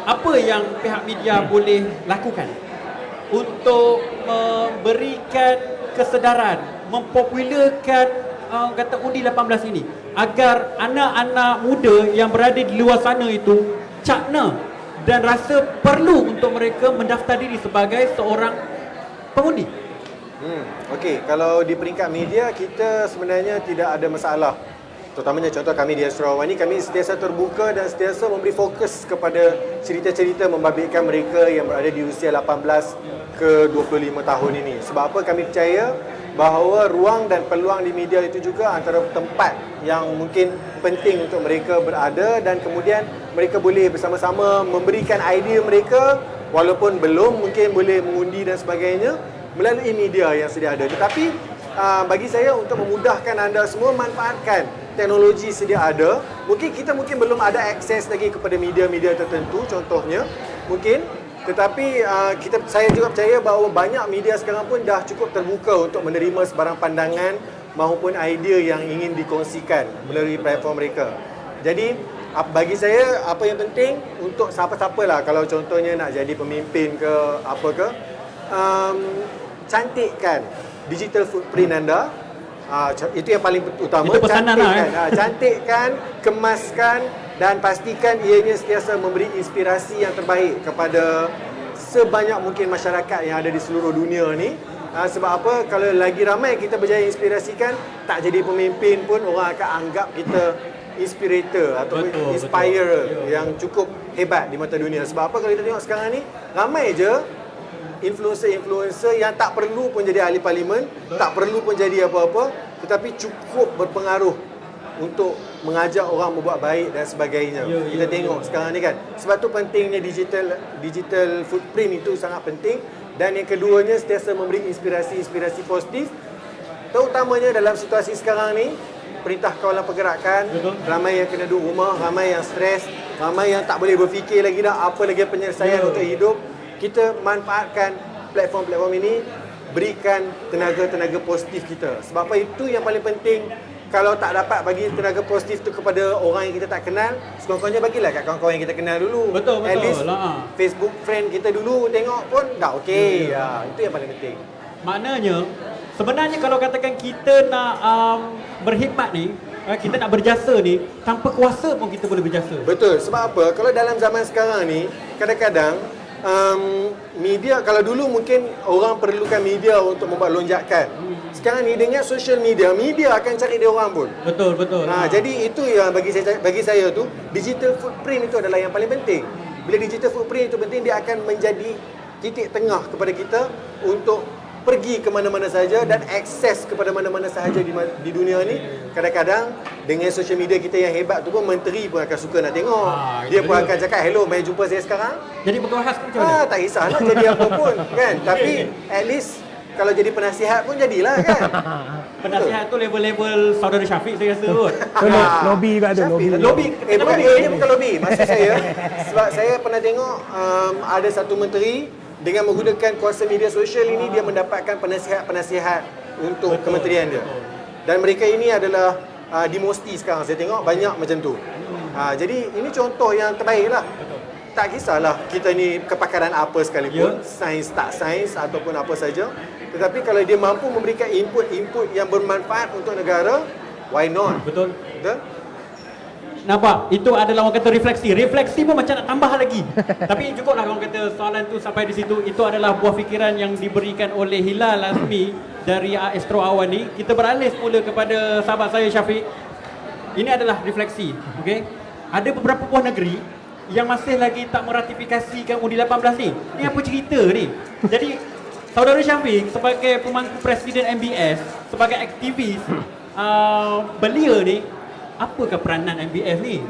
Apa yang pihak media boleh lakukan untuk memberikan kesedaran, mempopularkan kata undi 18 ini, agar anak-anak muda yang berada di luar sana itu cakna dan rasa perlu untuk mereka mendaftar diri sebagai seorang pengundi. Okey, kalau di peringkat media kita sebenarnya tidak ada masalah. Terutamanya contoh kami di Astro Awal ni, kami sentiasa terbuka dan sentiasa memberi fokus kepada cerita-cerita membabitkan mereka yang berada di usia 18 ke 25 tahun ini. Sebab apa? Kami percaya bahawa ruang dan peluang di media itu juga antara tempat yang mungkin penting untuk mereka berada, dan kemudian mereka boleh bersama-sama memberikan idea mereka walaupun belum mungkin boleh mengundi dan sebagainya melalui media yang sedia ada. Tetapi bagi saya, untuk memudahkan anda semua, manfaatkan teknologi sedia ada. Mungkin kita belum ada akses lagi kepada media-media tertentu contohnya mungkin, tetapi saya juga percaya bahawa banyak media sekarang pun dah cukup terbuka untuk menerima sebarang pandangan maupun idea yang ingin dikongsikan melalui platform mereka. Jadi bagi saya, apa yang penting untuk siapa-siapa lah, kalau contohnya nak jadi pemimpin ke apa ke, cantikkan digital footprint anda. Itu yang paling utama. Itu pesanan cantikkan, cantikkan, kemaskan dan pastikan ianya sentiasa memberi inspirasi yang terbaik kepada sebanyak mungkin masyarakat yang ada di seluruh dunia ni. Sebab apa? Kalau lagi ramai kita berjaya inspirasikan, tak jadi pemimpin pun orang akan anggap kita inspirator atau inspirer yang cukup hebat di mata dunia. Sebab apa? Kalau kita tengok sekarang ni, ramai je influencer yang tak perlu pun jadi ahli parlimen, tak perlu pun jadi apa-apa, tetapi cukup berpengaruh untuk mengajak orang membuat baik dan sebagainya. Kita tengok sekarang ni kan. Sebab tu pentingnya digital footprint itu sangat penting. Dan yang keduanya, sentiasa memberi inspirasi positif, terutamanya dalam situasi sekarang ni. Perintah kawalan pergerakan, ramai yang kena duduk rumah, ramai yang stres, ramai yang tak boleh berfikir lagi dah apa lagi penyelesaian untuk hidup. Kita manfaatkan platform-platform ini, berikan tenaga-tenaga positif kita. Sebab apa? Itu yang paling penting. Kalau tak dapat bagi tenaga positif tu kepada orang yang kita tak kenal, sekurang-kurangnya bagilah kat kawan-kawan yang kita kenal dulu. Betul. At least Facebook friend kita dulu tengok pun dah okey. Itu yang paling penting. Maknanya, sebenarnya kalau katakan kita nak berkhidmat ni, kita nak berjasa ni, tanpa kuasa pun kita boleh berjasa. Betul. Sebab apa? Kalau dalam zaman sekarang ni, kadang-kadang media, kalau dulu mungkin orang perlukan media untuk membuat lonjakan. Sekarang ni dengan social media akan cari dia orang pun. Betul. Jadi itu yang bagi saya tu, digital footprint itu adalah yang paling penting. Bila digital footprint itu penting, dia akan menjadi titik tengah kepada kita untuk pergi ke mana-mana saja dan akses kepada mana-mana sahaja di dunia ni. Kadang-kadang dengan social media kita yang hebat tu pun, menteri pun akan suka nak tengok. Dia pun akan cakap, hello, mari jumpa saya sekarang. Jadi pegawai khas macam mana? Tak kisah nak jadi apa pun kan. Tapi at least kalau jadi penasihat pun jadilah kan. Penasihat tu level-level saudara Syafiq saya rasa kot. Lobby juga tu. Lobby. Ini bukan lobby. Maksud saya, sebab saya pernah tengok ada satu menteri dengan menggunakan kuasa media sosial ini, dia mendapatkan penasihat-penasihat untuk kementerian dia. Dan mereka ini adalah dimosti sekarang. Saya tengok banyak macam tu. Jadi ini contoh yang terbaik lah. Tak kisahlah kita ni kepakaran apa sekalipun, sains tak sains ataupun apa saja. Tetapi kalau dia mampu memberikan input yang bermanfaat untuk negara, why not? Betul. Nampak? Itu adalah orang kata refleksi. Refleksi pun macam nak tambah lagi. Tapi cukuplah orang kata soalan tu sampai di situ. Itu adalah buah fikiran yang diberikan oleh Hilal Azmi dari Astro Awan ni. Kita beralih semula kepada sahabat saya Syafiq. ini adalah refleksi, okey. Ada beberapa buah negeri yang masih lagi tak meratifikasikan undi 18 ni. Ni apa cerita ni? Jadi Saudara Syafiq sebagai pemangku Presiden MBS, sebagai aktivis belia ni, apakah peranan MBS ni?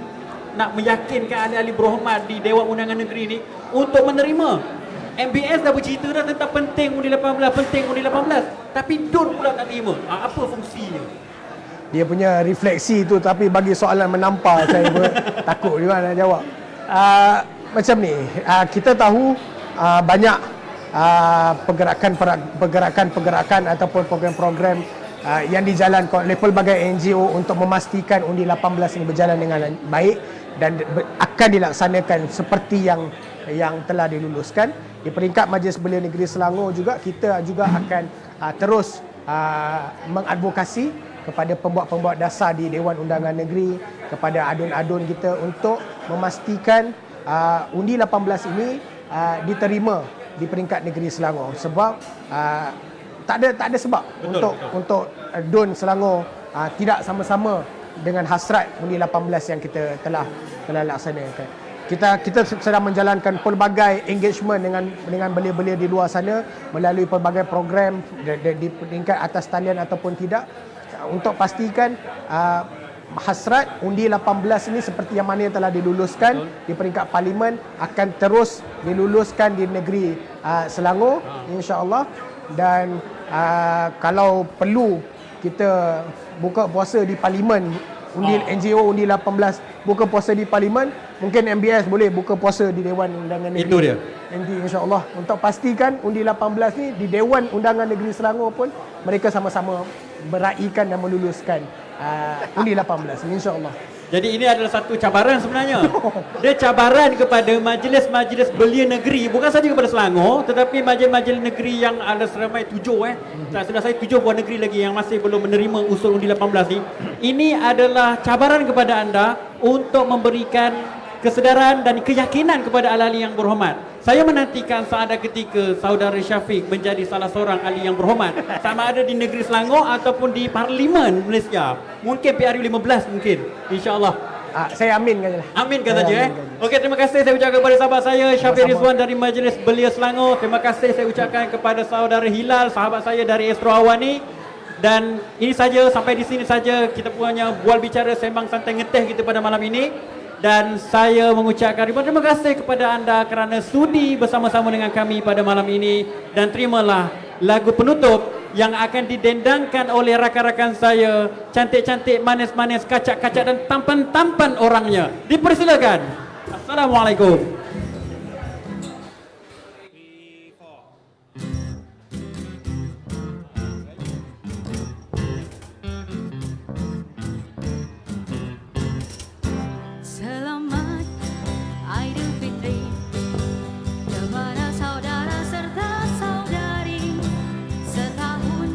Nak meyakinkan ahli-ahli berhormat di Dewan Undangan Negeri ni untuk menerima. MBS dah bercerita dah tentang penting undi 18, penting undi 18. Tapi DUN pula tak terima. Apa fungsinya? Dia punya refleksi tu, tapi bagi soalan menampar saya pun takut juga nak jawab. Macam ni, kita tahu banyak pergerakan ataupun program-program yang dijalankan oleh pelbagai NGO untuk memastikan undi 18 ini berjalan dengan baik dan akan dilaksanakan seperti yang telah diluluskan. Di peringkat Majlis Belia Negeri Selangor juga, kita juga akan terus mengadvokasi kepada pembuat-pembuat dasar di Dewan Undangan Negeri, kepada adun-adun kita untuk memastikan undi 18 ini diterima di peringkat negeri Selangor. Sebab tak ada sebab untuk DUN Selangor tidak sama-sama dengan hasrat undi 18 yang kita telah laksanakan. Kita sedang menjalankan pelbagai engagement dengan belia-belia di luar sana melalui pelbagai program di peringkat atas talian ataupun tidak, untuk pastikan hasrat undi 18 ini seperti yang mana yang telah diluluskan di peringkat parlimen akan terus diluluskan di negeri Selangor, insya-Allah. Dan kalau perlu kita buka puasa di parlimen, NGO undi 18 buka puasa di parlimen, mungkin MBS boleh buka puasa di Dewan Undangan Negeri. Itu dia. Nanti insya-Allah untuk pastikan undi 18 ni di Dewan Undangan Negeri Selangor pun mereka sama-sama meraihkan dan meluluskan undi 18 ni, insya-Allah. Jadi ini adalah satu cabaran sebenarnya. Dia cabaran kepada majlis-majlis belia negeri, bukan saja kepada Selangor, tetapi majlis-majlis negeri yang ada seramai 7 sudah saya 7 buah negeri lagi yang masih belum menerima usul undi 18 ni. Ini adalah cabaran kepada anda untuk memberikan kesedaran dan keyakinan kepada ahli-ahli yang berhormat. Saya menantikan saat ketika Saudara Syafiq menjadi salah seorang ahli yang berhormat, sama ada di negeri Selangor ataupun di Parlimen Malaysia. Mungkin PRU 15 mungkin, insya-Allah. Saya aminkan saja. Aminkan saja. Okey, terima kasih saya ucapkan kepada sahabat saya Syafiq Rizwan dari Majlis Belia Selangor. Terima kasih saya ucapkan kepada Saudara Hilal, sahabat saya dari Astro Awani. Dan ini saja, sampai di sini saja kita punya bual bicara sembang santai ngeteh kita pada malam ini. Dan saya mengucapkan terima kasih kepada anda kerana sudi bersama-sama dengan kami pada malam ini. Dan terimalah lagu penutup yang akan didendangkan oleh rakan-rakan saya, cantik-cantik, manis-manis, kacak-kacak dan tampan-tampan orangnya. Dipersilakan. Assalamualaikum. Selamat Aidilfitri kepada saudara serta saudari. Setahun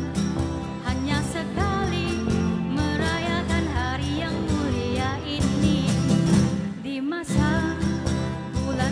hanya sekali merayakan hari yang mulia ini. Di masa bulan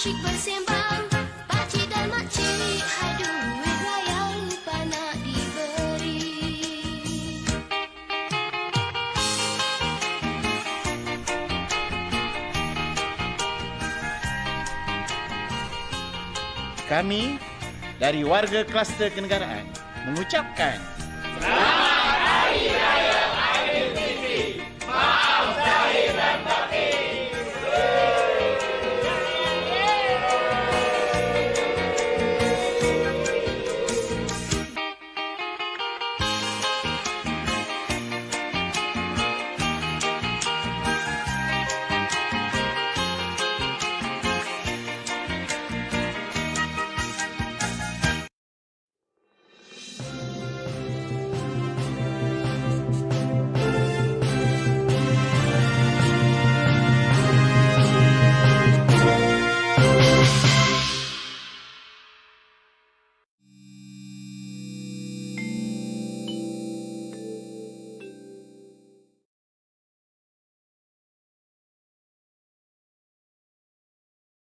asyik bersembang, pakcik dan makcik, aduh duit raya lupa nak diberi. Kami dari warga kluster kenegaraan mengucapkan selamat